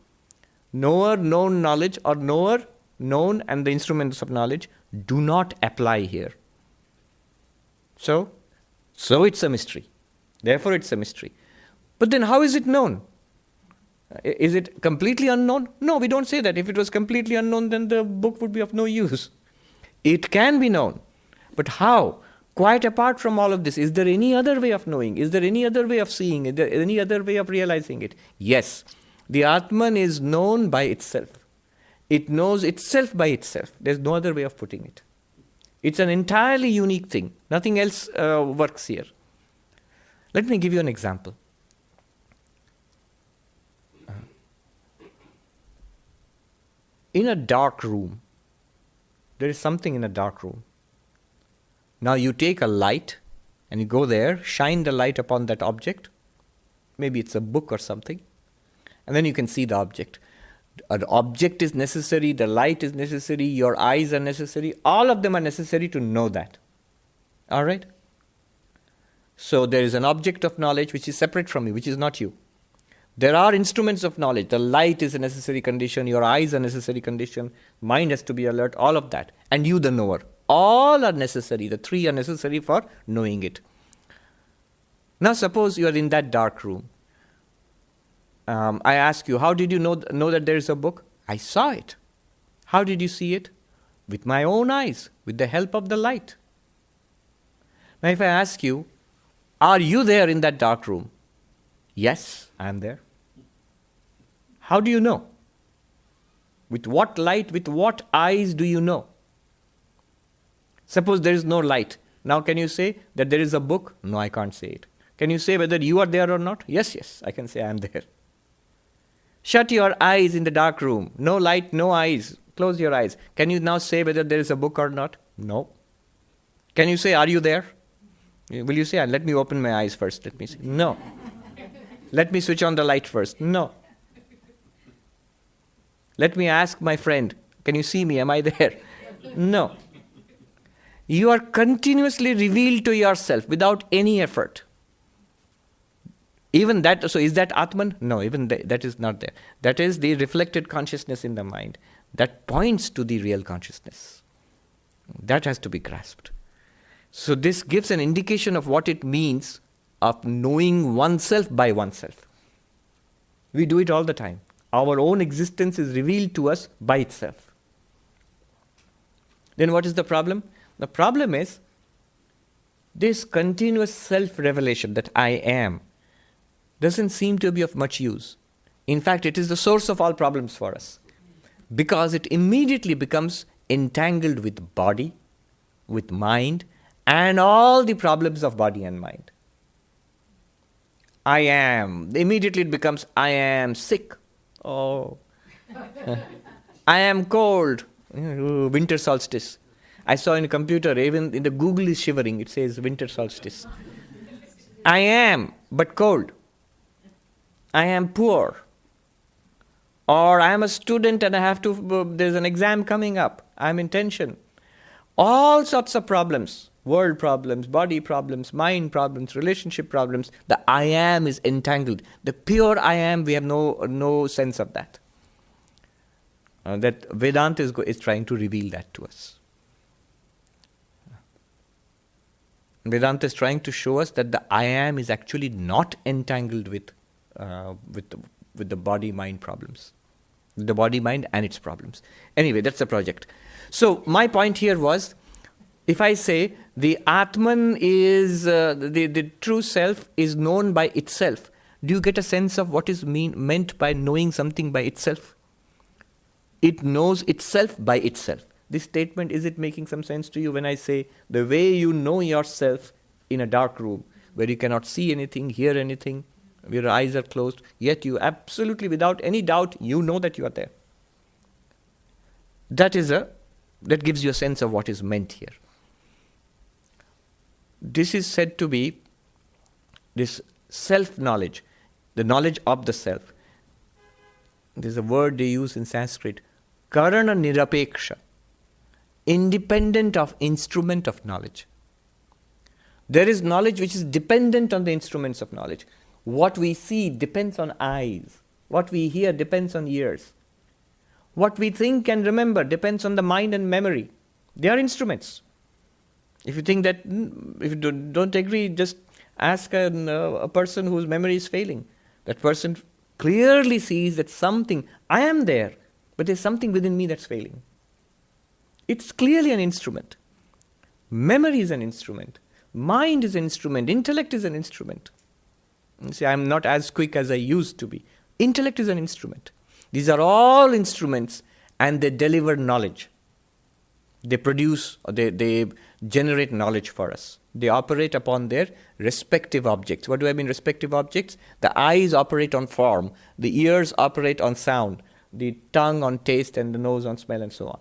knower, known knowledge, or knower, known, and the instruments of knowledge, do not apply here. So it's a mystery. Therefore, it's a mystery. But then how is it known? Is it completely unknown? No, we don't say that. If it was completely unknown, then the book would be of no use. It can be known. But how? Quite apart from all of this, is there any other way of knowing? Is there any other way of seeing? Is there any other way of realizing it? Yes. The Atman is known by itself. It knows itself by itself. There's no other way of putting it. It's an entirely unique thing. Nothing else works here. Let me give you an example. In a dark room, there is something in a dark room. Now you take a light and you go there, shine the light upon that object. Maybe it's a book or something. And then you can see the object. An object is necessary, the light is necessary, your eyes are necessary. All of them are necessary to know that. All right? So there is an object of knowledge which is separate from you, which is not you. There are instruments of knowledge. The light is a necessary condition, your eyes are a necessary condition, mind has to be alert, all of that. And you, the knower. All are necessary. The three are necessary for knowing it. Now suppose you are in that dark room. I ask you, how did you know that there is a book? I saw it. How did you see it? With my own eyes, with the help of the light. Now if I ask you, are you there in that dark room? Yes, I am there. How do you know? With what light, with what eyes do you know? Suppose there is no light. Now can you say that there is a book? No, I can't say it. Can you say whether you are there or not? Yes, I can say I am there. Shut your eyes in the dark room. No light, no eyes. Close your eyes. Can you now say whether there is a book or not? No. Can you say, are you there? Will you say, let me open my eyes first? Let me see. No. Let me switch on the light first. No. Let me ask my friend, can you see me? Am I there? No. You are continuously revealed to yourself without any effort. Even that, so is that Atman? No, even that is not there. That is the reflected consciousness in the mind. That points to the real consciousness. That has to be grasped. So this gives an indication of what it means of knowing oneself by oneself. We do it all the time. Our own existence is revealed to us by itself. Then what is the problem? The problem is this continuous self-revelation that I am doesn't seem to be of much use. In fact, it is the source of all problems for us. Because it immediately becomes entangled with body, with mind, and all the problems of body and mind. I am. Immediately it becomes, I am sick. Oh. I am cold. Winter solstice. I saw in a computer, even in the Google is shivering, it says winter solstice. I am, but cold. I am poor. Or I am a student and I have to, there's an exam coming up. I am in tension. All sorts of problems. World problems, body problems, mind problems, relationship problems. The I am is entangled. The pure I am, we have no sense of that. That Vedanta is trying to reveal that to us. Vedanta is trying to show us that the I am is actually not entangled with the body-mind problems. The body-mind and its problems. Anyway, that's the project. So my point here was, if I say the Atman is, the true self is known by itself, do you get a sense of what is meant by knowing something by itself? It knows itself by itself. This statement, is it making some sense to you when I say the way you know yourself in a dark room, where you cannot see anything, hear anything, your eyes are closed, yet you absolutely, without any doubt, you know that you are there. That gives you a sense of what is meant here. This is said to be this self-knowledge, the knowledge of the self. There's a word they use in Sanskrit, karana nirapeksha, independent of instrument of knowledge. There is knowledge which is dependent on the instruments of knowledge. What we see depends on eyes. What we hear depends on ears. What we think and remember depends on the mind and memory. They are instruments. If you think that, if you don't agree, just ask a person whose memory is failing. That person clearly sees that something, I am there, but there's something within me that's failing. It's clearly an instrument. Memory is an instrument. Mind is an instrument. Intellect is an instrument. You see, I'm not as quick as I used to be. Intellect is an instrument. These are all instruments, and they deliver knowledge. They produce, they generate knowledge for us. They operate upon their respective objects. What do I mean respective objects? The eyes operate on form, the ears operate on sound, the tongue on taste, and the nose on smell, and so on.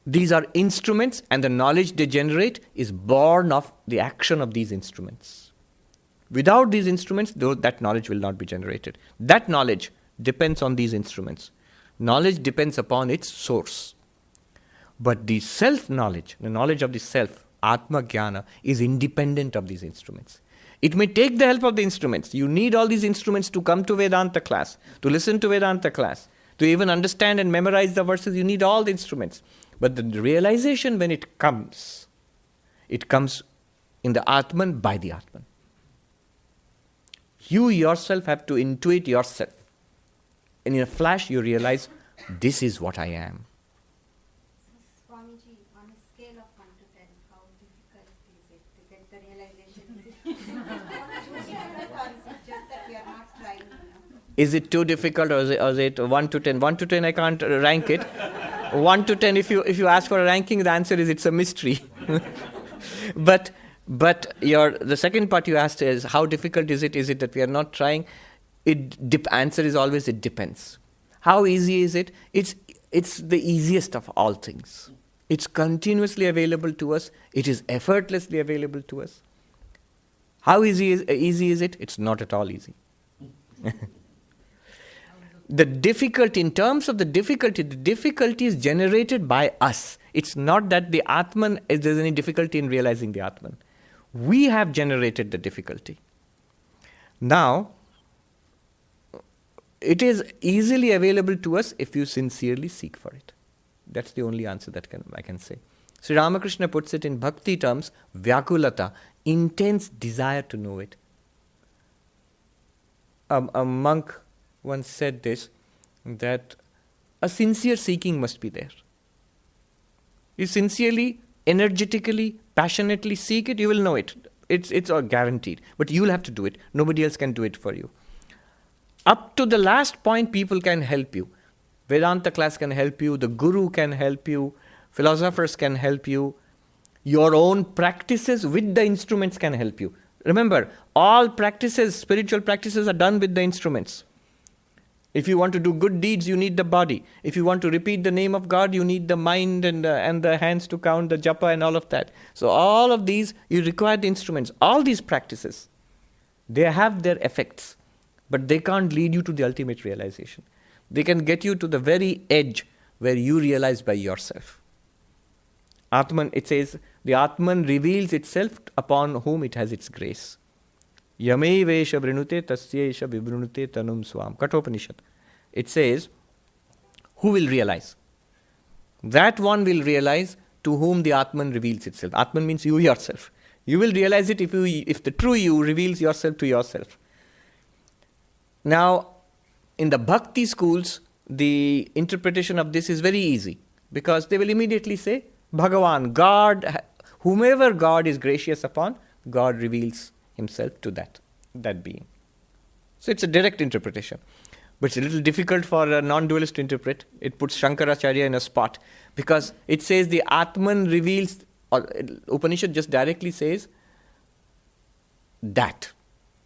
These are instruments, and the knowledge they generate is born of the action of these instruments. Without these instruments, that knowledge will not be generated. That knowledge depends on these instruments. Knowledge depends upon its source. But the self-knowledge, the knowledge of the self, Atma Jnana, is independent of these instruments. It may take the help of the instruments. You need all these instruments to come to Vedanta class, to listen to Vedanta class, to even understand and memorize the verses. You need all the instruments. But the realization, when it comes in the Atman, by the Atman. You yourself have to intuit yourself. And in a flash, you realize, this is what I am. Swamiji, on a scale of 1 to 10, how difficult is it to get the realization? Is it easy? Or is it just that we are not trying enough? Is it too difficult, or is it 1 to 10? 1 to 10, I can't rank it. 1 to 10, if you ask for a ranking, the answer is it's a mystery. But the second part you asked is, how difficult is it? Is it that we are not trying? Answer is always, it depends. How easy is it? It's the easiest of all things. It's continuously available to us. It is effortlessly available to us. How easy is it? It's not at all easy. The difficulty, in terms of the difficulty is generated by us. It's not that the Atman, there's any difficulty in realizing the Atman. We have generated the difficulty. Now, it is easily available to us if you sincerely seek for it. That's the only answer that I can say. Sri Ramakrishna puts it in bhakti terms, vyakulata, intense desire to know it. A monk once said this, that a sincere seeking must be there. You sincerely, energetically, passionately seek it, you will know it. It's all guaranteed. But you will have to do it. Nobody else can do it for you. Up to the last point, people can help you. Vedanta class can help you. The guru can help you. Philosophers can help you. Your own practices with the instruments can help you. Remember, all practices, spiritual practices, are done with the instruments. If you want to do good deeds, you need the body. If you want to repeat the name of God, you need the mind and the hands to count the japa and all of that. So all of these, you require the instruments. All these practices, they have their effects, but they can't lead you to the ultimate realization. They can get you to the very edge where you realize by yourself. Atman, it says, the Atman reveals itself upon whom it has its grace. Yame vesha vrinute tasyesha vibhrunute tanum swam. Kathopanishad. It says, who will realize? That one will realize to whom the Atman reveals itself. Atman means you yourself. You will realize it if the true you reveals yourself to yourself. Now, in the bhakti schools, the interpretation of this is very easy, because they will immediately say, Bhagavan, God, whomever God is gracious upon, God reveals himself to that being. So it's a direct interpretation. But it's a little difficult for a non-dualist to interpret. It puts Shankaracharya in a spot, because it says the Atman reveals, or Upanishad just directly says that.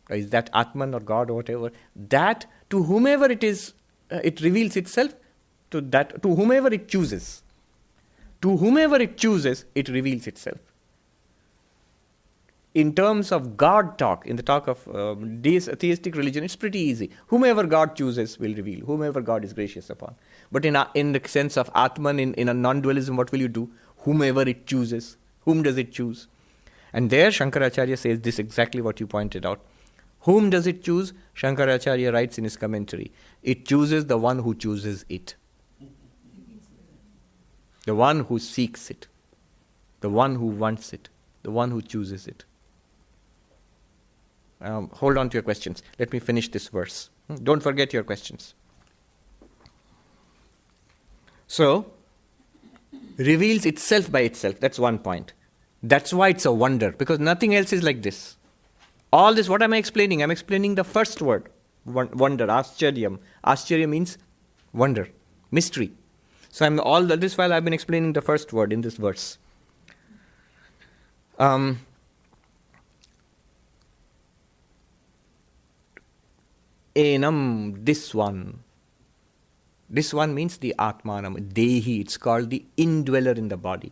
Is that Atman or God or whatever? That to whomever it is, it reveals itself, to whomever it chooses. To whomever it chooses, it reveals itself. In terms of God talk, in the talk of theistic religion, it's pretty easy. Whomever God chooses will reveal, whomever God is gracious upon. But in the sense of Atman, in a non-dualism, what will you do? Whomever it chooses. Whom does it choose? And there Shankaracharya says this exactly what you pointed out. Whom does it choose? Shankaracharya writes in his commentary, it chooses the one who chooses it. The one who seeks it. The one who wants it. The one who chooses it. Hold on to your questions. Let me finish this verse. Don't forget your questions. So, reveals itself by itself. That's one point. That's why it's a wonder, because nothing else is like this. All this, what am I explaining? I'm explaining the first word, wonder, ascharyam. Ascharya means wonder, mystery. So all this while I've been explaining the first word in this verse. Enam, this one. This one means the Atmanam, Dehi. It's called the indweller in the body.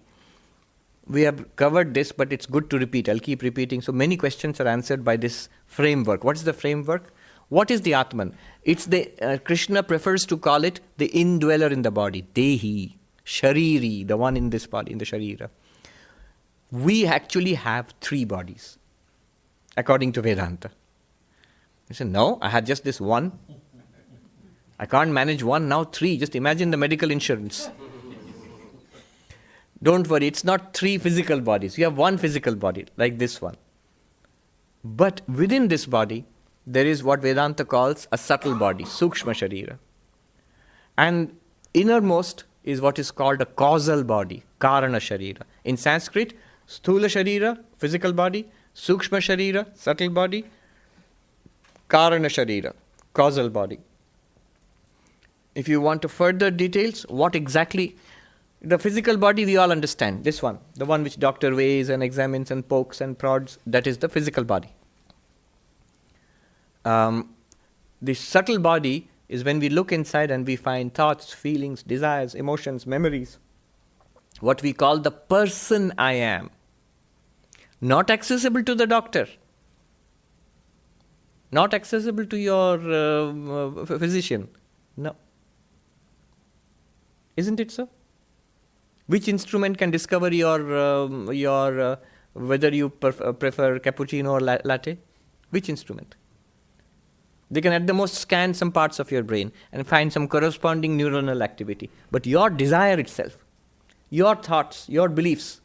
We have covered this, but it's good to repeat. I'll keep repeating. So many questions are answered by this framework. What is the framework? What is the Atman? It's the Krishna prefers to call it the indweller in the body, Dehi, Shariri, the one in this body, in the Sharira. We actually have three bodies. according to Vedanta. You say, no, I had just this one. I can't manage one, now 3. Just imagine the medical insurance. Don't worry, it's not 3 physical bodies. You have one physical body, like this one. But within this body, there is what Vedanta calls a subtle body, Sukshma Sharira. And innermost is what is called a causal body, Karana Sharira. In Sanskrit, Sthula Sharira, physical body, Sukshma Sharira, subtle body, Karana Sharira, causal body. If you want to further details, what exactly... The physical body we all understand, this one, the one which doctor weighs and examines and pokes and prods, that is the physical body. The subtle body is when we look inside and we find thoughts, feelings, desires, emotions, memories. What we call the person I am. Not accessible to the doctor. Not accessible to your physician. No. Isn't it so? Which instrument can discover your whether you prefer cappuccino or latte? Which instrument? They can at the most scan some parts of your brain and find some corresponding neuronal activity. But your desire itself, your thoughts, your beliefs,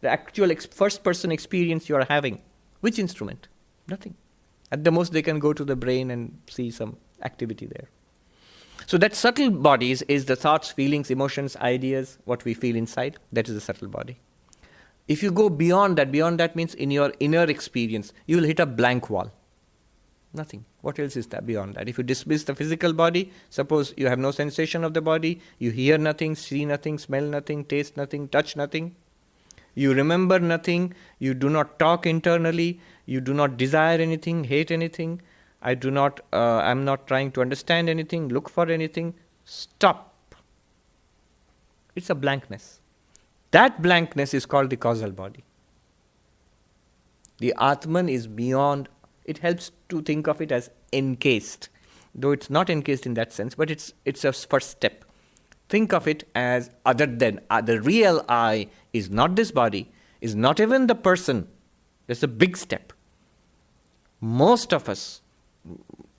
the actual first-person experience you are having, which instrument? Nothing. At the most they can go to the brain and see some activity there. So that subtle body is the thoughts, feelings, emotions, ideas, what we feel inside. That is the subtle body. If you go beyond that means in your inner experience, you will hit a blank wall. Nothing. What else is that beyond that? If you dismiss the physical body, suppose you have no sensation of the body, you hear nothing, see nothing, smell nothing, taste nothing, touch nothing. You remember nothing, you do not talk internally, you do not desire anything, hate anything. I'm not trying to understand anything, look for anything. Stop. It's a blankness. That blankness is called the causal body. The Atman is beyond. It helps to think of it as encased. Though it's not encased in that sense, but it's a first step. Think of it as other than. The real I is not this body, is not even the person. That's a big step. Most of us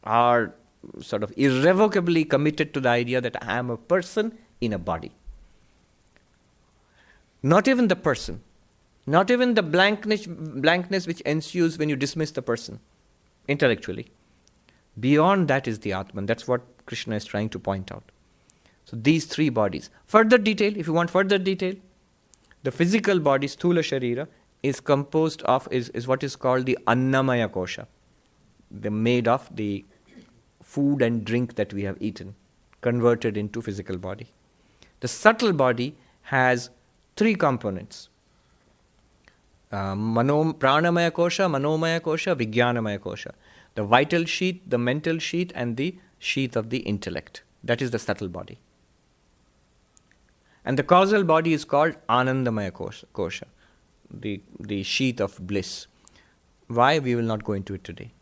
are sort of irrevocably committed to the idea that I am a person in a body. Not even the person. Not even the blankness which ensues when you dismiss the person intellectually. Beyond that is the Atman. That's what Krishna is trying to point out. So these 3 bodies. Further detail, if you want further detail, the physical body, Sthula Sharira, is composed of, is what is called the Annamaya Kosha. Made of the food and drink that we have eaten, converted into physical body. The subtle body has 3 components. Pranamaya Kosha, Manomaya Kosha, Vijnanamaya Kosha. The vital sheath, the mental sheath, and the sheath of the intellect. That is the subtle body. And the causal body is called Anandamaya Kosha, the sheath of bliss. Why? We will not go into it today.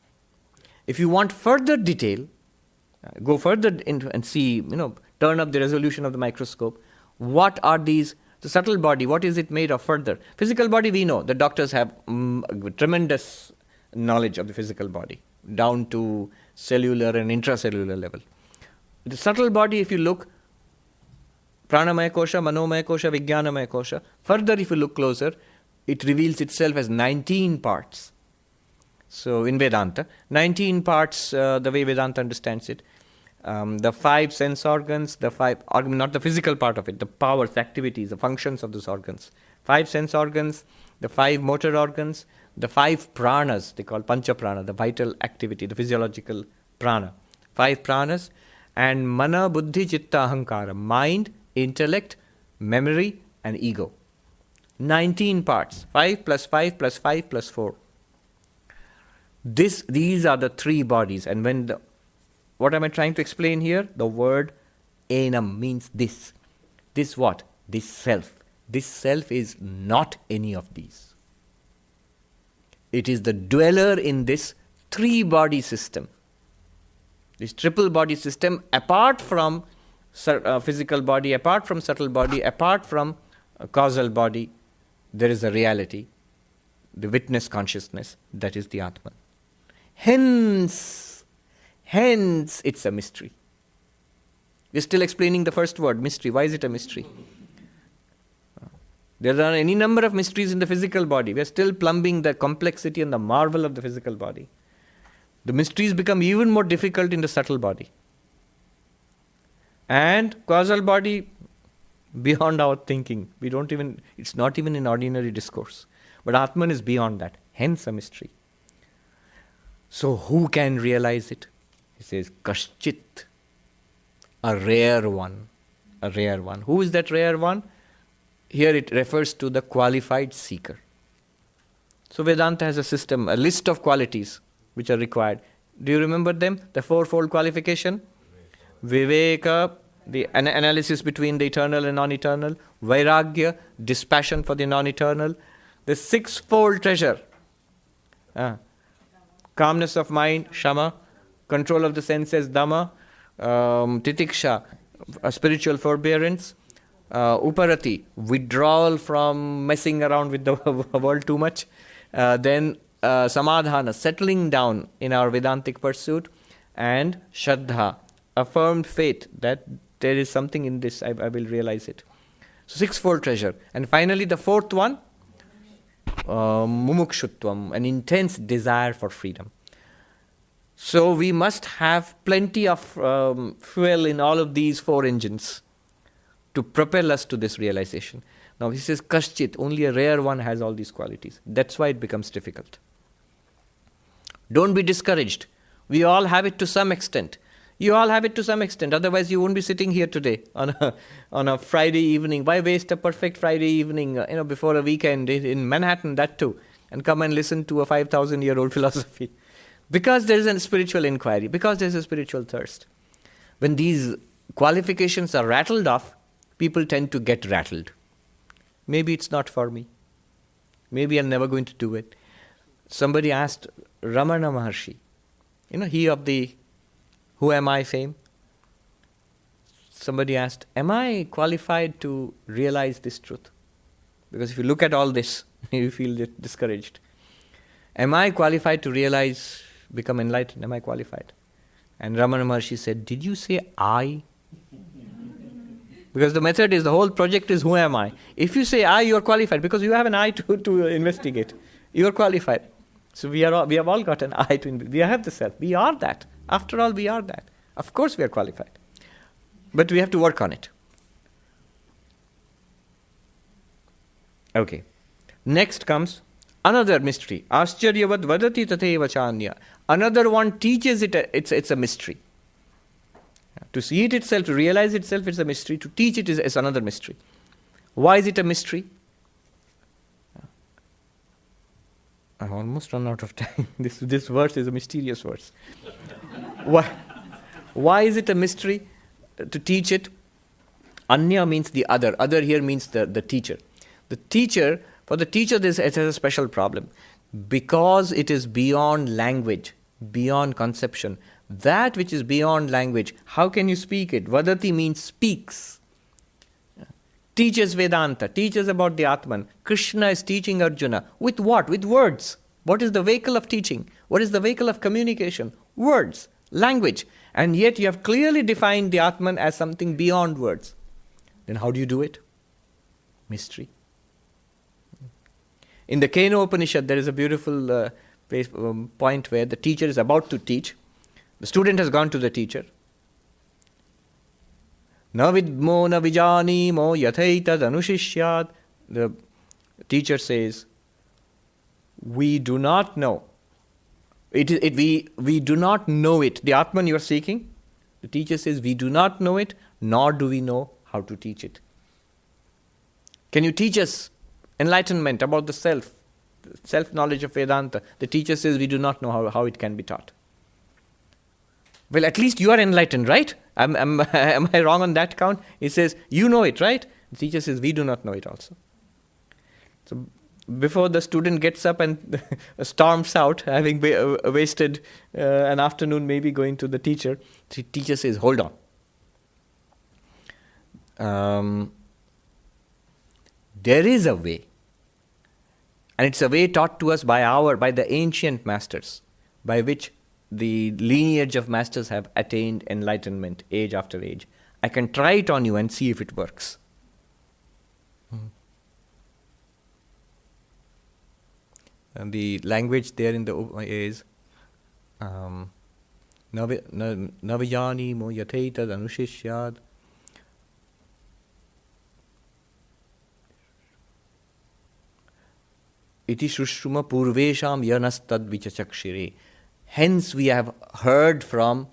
If you want further detail, go further into and see, turn up the resolution of the microscope. What are these? The subtle body, what is it made of further? Physical body, we know. The doctors have tremendous knowledge of the physical body, down to cellular and intracellular level. The subtle body, if you look, Pranamaya Kosha, Manomaya Kosha, Vijnanamaya Kosha. Further, if you look closer, it reveals itself as 19 parts. So in Vedanta, 19 parts, the way Vedanta understands it. The 5 sense organs, not the physical part of it, the powers, the activities, the functions of those organs. 5 sense organs, the 5 motor organs, the 5 pranas, they call pancha prana, the vital activity, the physiological prana. 5 pranas, and mana, buddhi, chitta, ahankara, mind, intellect, memory, and ego. 19 parts, 5 plus 5 plus 5 plus 4. These are the 3 bodies, and what am I trying to explain here? The word enam means this. This what? This self. This self is not any of these. It is the dweller in this 3-body system. This triple body system, apart from physical body, apart from subtle body, apart from causal body, there is a reality. the witness consciousness, that is the Atman. Hence, it's a mystery. We're still explaining the first word, mystery. Why is it a mystery? There are any number of mysteries in the physical body. We're still plumbing the complexity and the marvel of the physical body. The mysteries become even more difficult in the subtle body. And causal body, beyond our thinking. It's not even in ordinary discourse. But Atman is beyond that. Hence a mystery. So who can realize it? He says, Kaschit. A rare one. A rare one. Who is that rare one? Here it refers to the qualified seeker. So Vedanta has a system, a list of qualities which are required. Do you remember them? The fourfold qualification? Viveka, the analysis between the eternal and non-eternal. Vairagya, dispassion for the non-eternal. The sixfold treasure. Calmness of mind, Shama. Control of the senses, Dhamma. Titiksha, a spiritual forbearance. Uparati, withdrawal from messing around with the world too much. Then Samadhana, settling down in our Vedantic pursuit. And Shraddha, affirmed faith that there is something in this, I will realize it. So sixfold treasure. And finally the fourth one, Mumukshutvam, an intense desire for freedom. So we must have plenty of fuel in all of these four engines to propel us to this realization. Now he says, Kaschit, only a rare one has all these qualities. That's why it becomes difficult. Don't be discouraged. We all have it to some extent. You all have it to some extent. Otherwise you won't be sitting here today on a Friday evening. Why waste a perfect Friday evening before a weekend in Manhattan, that too, and come and listen to a 5,000-year-old philosophy? Because there is a spiritual inquiry, because there is a spiritual thirst. When these qualifications are rattled off, people tend to get rattled. Maybe it's not for me. Maybe I'm never going to do it. Somebody asked Ramana Maharshi, he of the Who Am I fame. Somebody asked, am I qualified to realize this truth? Because if you look at all this, you feel discouraged. Am I qualified to realize, become enlightened? Am I qualified? And Ramana Maharshi said, did you say I? Because the method is, the whole project is who am I? If you say I, you are qualified because you have an I to investigate. You are qualified. So we have all got an I to investigate. We have the self. We are that. After all, we are that. Of course we are qualified. But we have to work on it. Okay. Next comes another mystery. Ascharyavat vadati tateva chanya. Another one teaches it, it's a mystery. To see it itself, to realize itself, it's a mystery. To teach it is another mystery. Why is it a mystery? I've almost run out of time. This verse is a mysterious verse. Why is it a mystery? To teach it. Anya means the other. Other here means the teacher. The teacher, for the teacher, it has a special problem. Because it is beyond language, beyond conception. That which is beyond language, how can you speak it? Vadati means speaks. Teaches Vedanta, teaches about the Atman. Krishna is teaching Arjuna. With what? With words. What is the vehicle of teaching? What is the vehicle of communication? Words, language. And yet you have clearly defined the Atman as something beyond words. Then how do you do it? Mystery. In the Kena Upanishad, there is a beautiful point where the teacher is about to teach. The student has gone to the teacher. Na vidmo na vijanimo yathaitad anushishyad. The teacher says, we do not know. We do not know it. The Atman you are seeking, the teacher says, we do not know it, nor do we know how to teach it. Can you teach us enlightenment about the self-knowledge of Vedanta? The teacher says, we do not know how it can be taught. Well, at least you are enlightened, right? Am I wrong on that count? He says, you know it, right? The teacher says, we do not know it also. So before the student gets up and storms out, having wasted an afternoon maybe going to the teacher says, hold on. There is a way. And it's a way taught to us by the ancient masters, by which the lineage of masters have attained enlightenment age after age. I can try it on you and see if it works. And the language there in the is Navayani mo yatetad anushishyad. Iti shrushruma purvesham yanastad vichachakshire. Hence we have heard from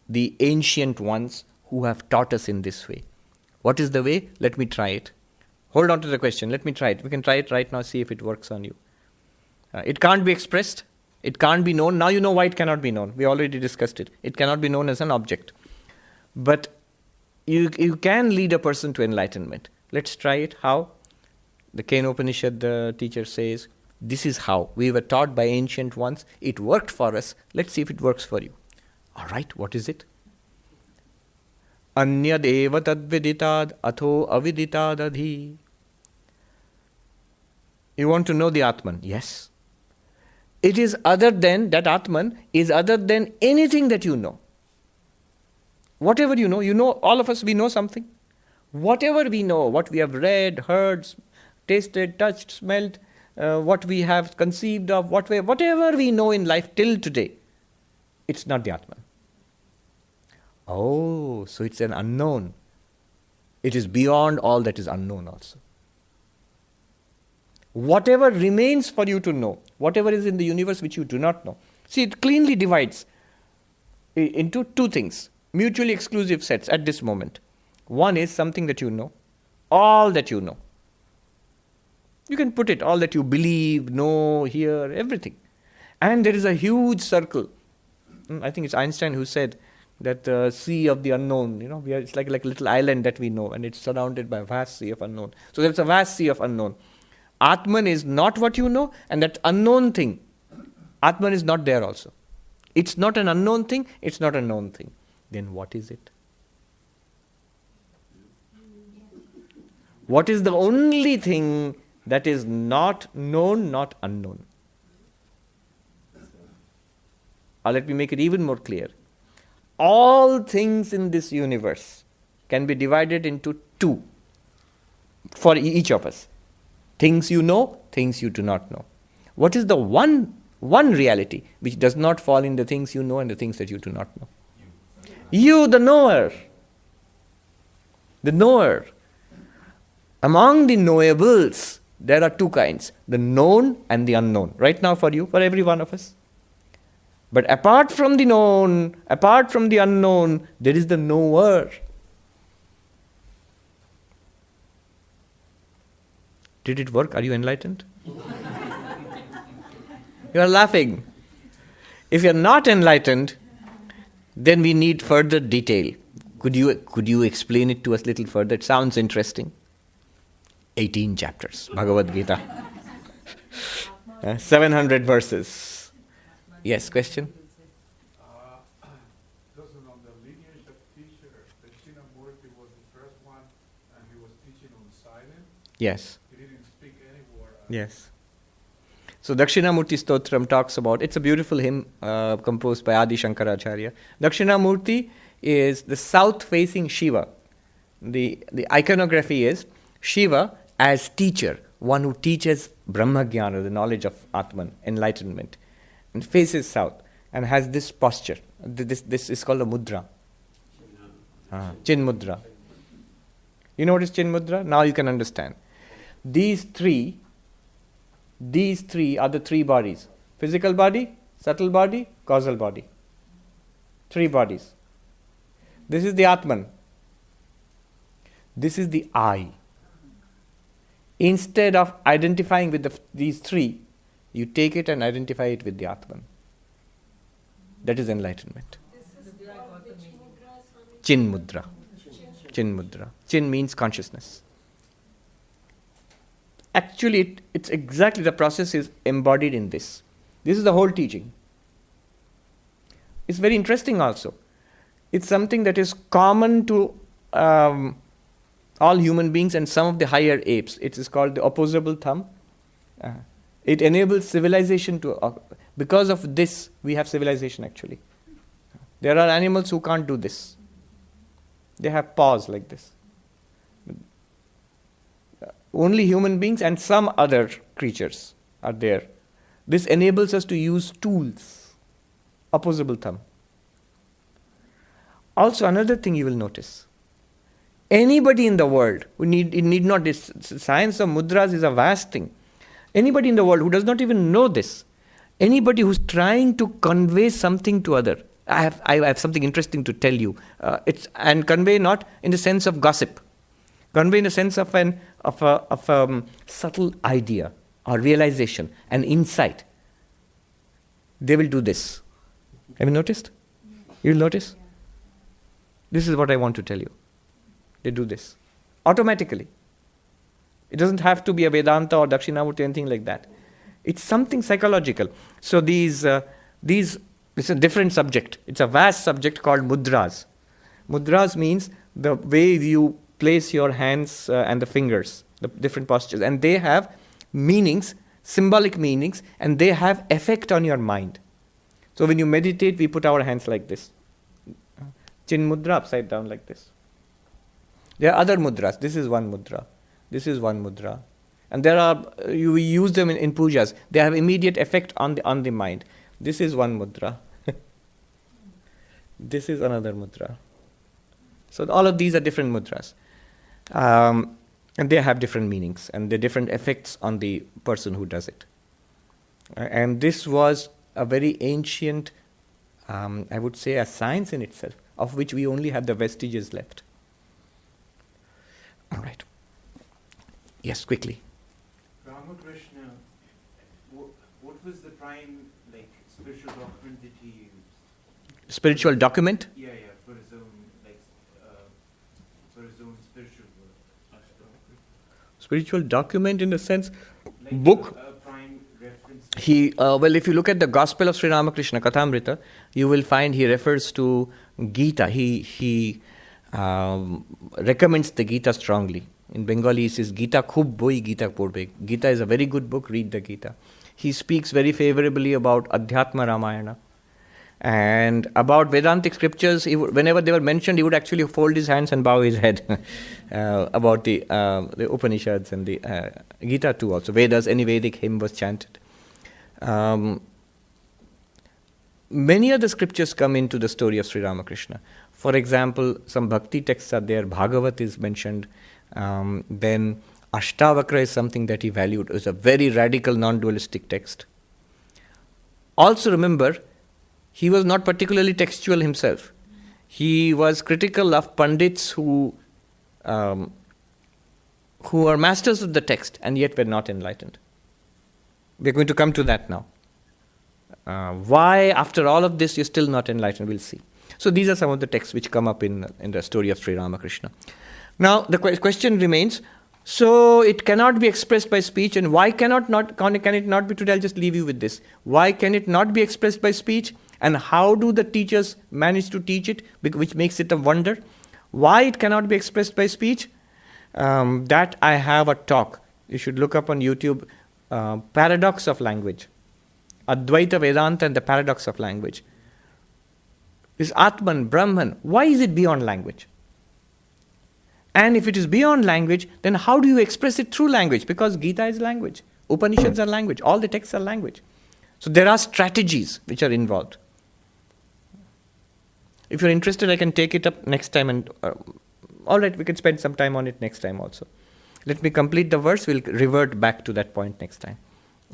the ancient ones who have taught us in this way. What is the way? Let me try it. Hold on to the question. Let me try it. We can try it right now, see if it works on you. It can't be expressed. It can't be known. Now you know why it cannot be known. We already discussed it. It cannot be known as an object. But you can lead a person to enlightenment. Let's try it. How? The Kena Upanishad, the teacher says, this is how. We were taught by ancient ones. It worked for us. Let's see if it works for you. All right, what is it? Anyad eva tadviditad atho aviditad adhi. You want to know the Atman? Yes. It is other than, that Atman is other than anything that you know. Whatever you know, all of us, we know something. Whatever we know, what we have read, heard, tasted, touched, smelled, what we have conceived of, whatever we know in life till today, it's not the Atman. Oh, so it's an unknown. It is beyond all that is unknown also. Whatever remains for you to know, whatever is in the universe which you do not know. See, it cleanly divides into two things, mutually exclusive sets at this moment. One is something that you know, all that you know. You can put it, all that you believe, know, hear, everything. And there is a huge circle. I think it's Einstein who said that the sea of the unknown, it's like a little island that we know, and it's surrounded by a vast sea of unknown. So there's a vast sea of unknown. Atman is not what you know, and that unknown thing, Atman is not there also. It's not an unknown thing, it's not a known thing. Then what is it? What is the only thing that is not known, not unknown? Let me make it even more clear. All things in this universe can be divided into two for each of us. Things you know, things you do not know. What is the one reality which does not fall in the things you know and the things that you do not know? You, the knower. The knower. Among the knowables, there are two kinds, the known and the unknown. Right now for you, for every one of us. But apart from the known, apart from the unknown, there is the knower. Did it work? Are you enlightened? You are laughing. If you are not enlightened, then we need further detail. Could you explain it to us a little further? It sounds interesting. 18 chapters, Bhagavad Gita. 700 verses. Yes, question? Because on the lineage of teacher, Dakshina Murti was the first one, and he was teaching on silence. Yes. He didn't speak any word. Yes. So Dakshinamurti Stotram talks about, it's a beautiful hymn composed by Adi Shankaracharya. Dakshinamurti is the south-facing Shiva. The iconography is Shiva as teacher, one who teaches Brahmajnana, the knowledge of Atman, enlightenment, and faces south and has this posture. This is called a mudra. Chin mudra. You know what is Chin mudra? Now you can understand. These three are the three bodies. Physical body, subtle body, causal body. Three bodies. This is the Atman. This is the I. Instead of identifying with these three, you take it and identify it with the Atman. That is enlightenment. Chin mudra. Chin mudra. Chin means consciousness. Actually, it's exactly the process is embodied in this. This is the whole teaching. It's very interesting also. It's something that is common to all human beings and some of the higher apes. It is called the opposable thumb. It enables civilization to... because of this, we have civilization actually. There are animals who can't do this. They have paws like this. Only human beings and some other creatures are there. This enables us to use tools. Opposable thumb. Also, another thing you will notice. Anybody in the world who need not... This science of mudras is a vast thing. Anybody in the world who does not even know this, anybody who's trying to convey something to other, I have something interesting to tell you. And convey not in the sense of gossip, convey in the sense of a subtle idea or realization, an insight. They will do this. Have you noticed? You'll notice. This is what I want to tell you. They do this automatically. It doesn't have to be a Vedanta or Dakshinamurti, anything like that. It's something psychological. So these, it's a different subject. It's a vast subject called mudras. Mudras means the way you place your hands and the fingers, the different postures. And they have meanings, symbolic meanings, and they have effect on your mind. So when you meditate, we put our hands like this. Chin mudra, upside down like this. There are other mudras. This is one mudra. This is one mudra. And there are, you use them in pujas. They have immediate effect on the mind. This is one mudra. This is another mudra. So all of these are different mudras. And they have different meanings and the different effects on the person who does it. And this was a very ancient, I would say, a science in itself, of which we only have the vestiges left. All right. Yes, quickly. Ramakrishna, what was the prime spiritual document that he used? Spiritual document? Yeah, for his own spiritual work. Spiritual document in the sense, Like book. A prime reference. If you look at the Gospel of Sri Ramakrishna, Kathamrita, you will find he refers to Gita. He recommends the Gita strongly. In Bengali, he says, Gita khub boi, Gita porbe. Gita is a very good book, read the Gita. He speaks very favorably about Adhyatma Ramayana. And about Vedantic scriptures, whenever they were mentioned, he would actually fold his hands and bow his head about the Upanishads and the Gita too also. Vedas, any Vedic hymn was chanted. Many other scriptures come into the story of Sri Ramakrishna. For example, some bhakti texts are there. Bhagavat is mentioned. Then Ashtavakra is something that he valued. It was a very radical, non-dualistic text. Also remember, he was not particularly textual himself. He was critical of pandits who are masters of the text and yet were not enlightened. We're going to come to that now. Why, after all of this, you're still not enlightened, we'll see. So these are some of the texts which come up in the story of Sri Ramakrishna. Now, the question remains, so it cannot be expressed by speech, and why can it not be? Today I'll just leave you with this. Why can it not be expressed by speech? And how do the teachers manage to teach it, which makes it a wonder? Why it cannot be expressed by speech? That I have a talk. You should look up on YouTube, Paradox of Language. Advaita Vedanta and the Paradox of Language. Is Atman, Brahman, why is it beyond language? And if it is beyond language, then how do you express it through language? Because Gita is language. Upanishads are language. All the texts are language. So there are strategies which are involved. If you're interested, I can take it up next time. And all right, we can spend some time on it next time also. Let me complete the verse. We'll revert back to that point next time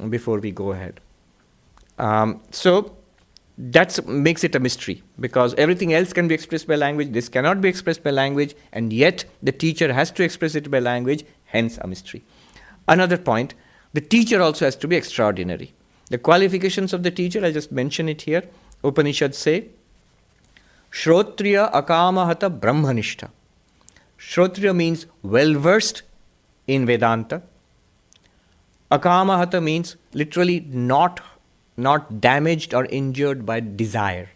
before we go ahead. So that makes it a mystery, because everything else can be expressed by language. This cannot be expressed by language, and yet the teacher has to express it by language, hence a mystery. Another point, the teacher also has to be extraordinary. The qualifications of the teacher, I just mention it here. Upanishads say, Shrotriya akamahata brahmanishta. Shrotriya means well-versed in Vedanta. Akamahata means literally not damaged or injured by desire.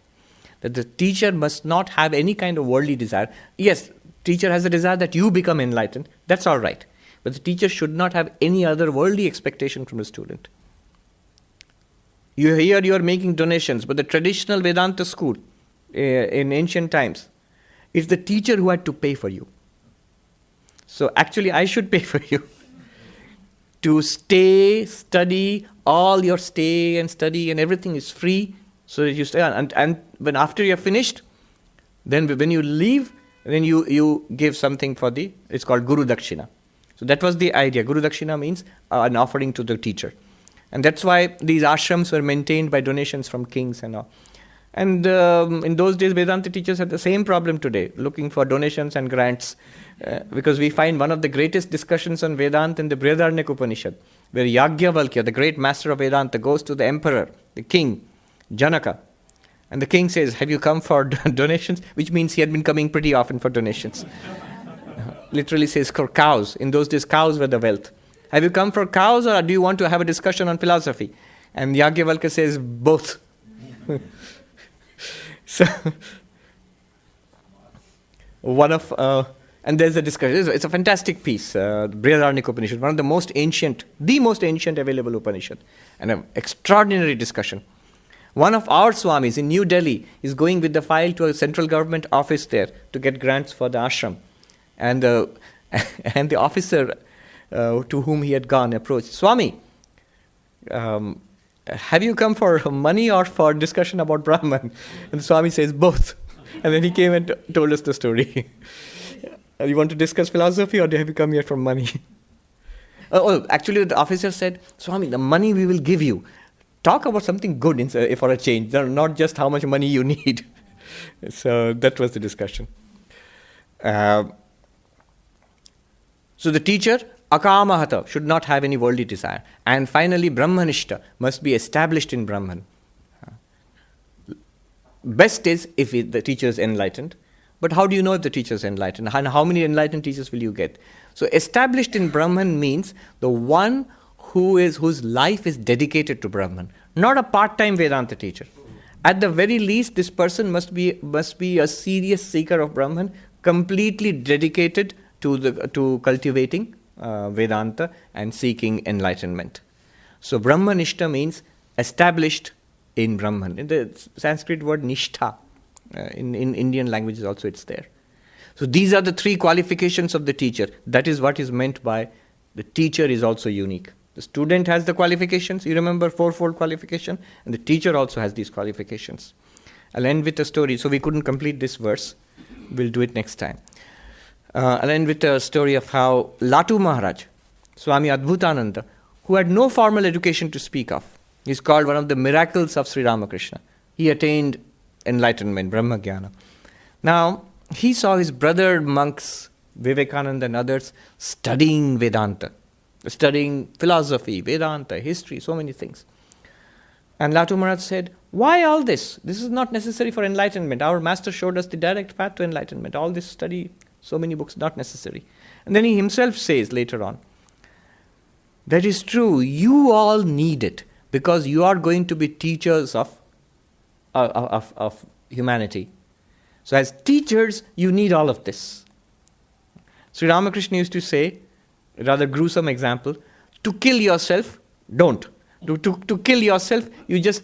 That the teacher must not have any kind of worldly desire. Yes, teacher has a desire that you become enlightened. That's all right. But the teacher should not have any other worldly expectation from the student. Here you are making donations, but the traditional Vedanta school in ancient times, it's the teacher who had to pay for you. So actually I should pay for you to stay, study, all your stay and study and everything is free, so that you stay on. And when after you're finished, then when you leave, then you give something for it's called Guru Dakshina. So that was the idea. Guru Dakshina means an offering to the teacher. And that's why these ashrams were maintained by donations from kings and all. And in those days, Vedanta teachers had the same problem today, looking for donations and grants. Because we find one of the greatest discussions on Vedanta in the Brihadaranyaka Upanishad, where Yajnavalkya, the great master of Vedanta, goes to the emperor, the king, Janaka. And the king says, have you come for donations? Which means he had been coming pretty often for donations. Literally says for cows. In those days, cows were the wealth. Have you come for cows, or do you want to have a discussion on philosophy? And Yajnavalkya says, both. So, and there's a discussion. It's a fantastic piece, Brihadaranyaka Upanishad, one of the most ancient available Upanishad, and an extraordinary discussion. One of our Swamis in New Delhi is going with the file to a central government office there to get grants for the ashram. And the officer to whom he had gone approached, Swami, have you come for money or for discussion about Brahman? And the Swami says, both. And then he came and told us the story. You want to discuss philosophy, or have you come here for money? Actually the officer said, Swami, the money we will give you. Talk about something good for a change, not just how much money you need. So that was the discussion. So the teacher, akamahata, should not have any worldly desire. And finally, brahmanishta must be established in Brahman. Best is if the teacher is enlightened. But how do you know if the teacher is enlightened? And how many enlightened teachers will you get? So established in Brahman means the one whose life is dedicated to Brahman, not a part-time Vedanta teacher. At the very least, this person must be a serious seeker of Brahman, completely dedicated to cultivating Vedanta and seeking enlightenment. So Brahmanishta means established in Brahman. In the Sanskrit word nishtha, in Indian languages also it's there. So these are the three qualifications of the teacher. That is what is meant by the teacher is also unique. The student has the qualifications, you remember fourfold qualification, and the teacher also has these qualifications. I'll end with a story. So we couldn't complete this verse. We'll do it next time. I'll end with a story of how Latu Maharaj, Swami Adbhutananda, who had no formal education to speak of, is called one of the miracles of Sri Ramakrishna. He attained enlightenment, Brahma Jnana. Now, he saw his brother monks, Vivekananda and others, studying Vedanta, studying philosophy, Vedanta, history, so many things. And Latu Maharaj said, why all this? This is not necessary for enlightenment. Our master showed us the direct path to enlightenment. All this study, so many books, not necessary. And then he himself says later on, that is true, you all need it, because you are going to be teachers of humanity. So as teachers, you need all of this. Sri Ramakrishna used to say, a rather gruesome example, to kill yourself, don't. To kill yourself,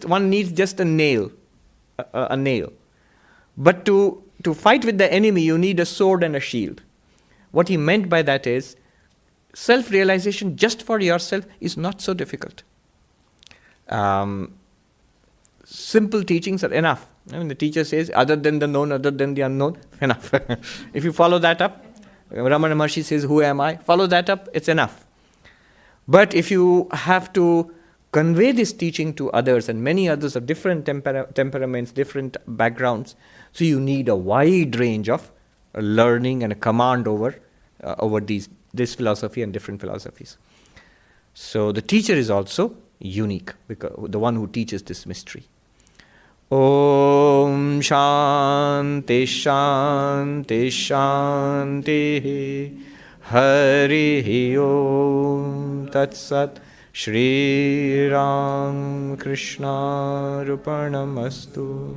one needs just a nail. But to fight with the enemy, you need a sword and a shield. What he meant by that is, self-realization just for yourself is not so difficult. Simple teachings are enough. I mean, the teacher says, other than the known, other than the unknown, enough. If you follow that up, Ramana Maharshi says, who am I? Follow that up, it's enough. But if you have to convey this teaching to others, and many others of different temperaments, different backgrounds, so you need a wide range of learning and a command over this philosophy and different philosophies. So the teacher is also unique, because the one who teaches this mystery. Om Shanti Shanti Shanti Hari Om Tat Sat Shri Ram Krishna Rupanamastu.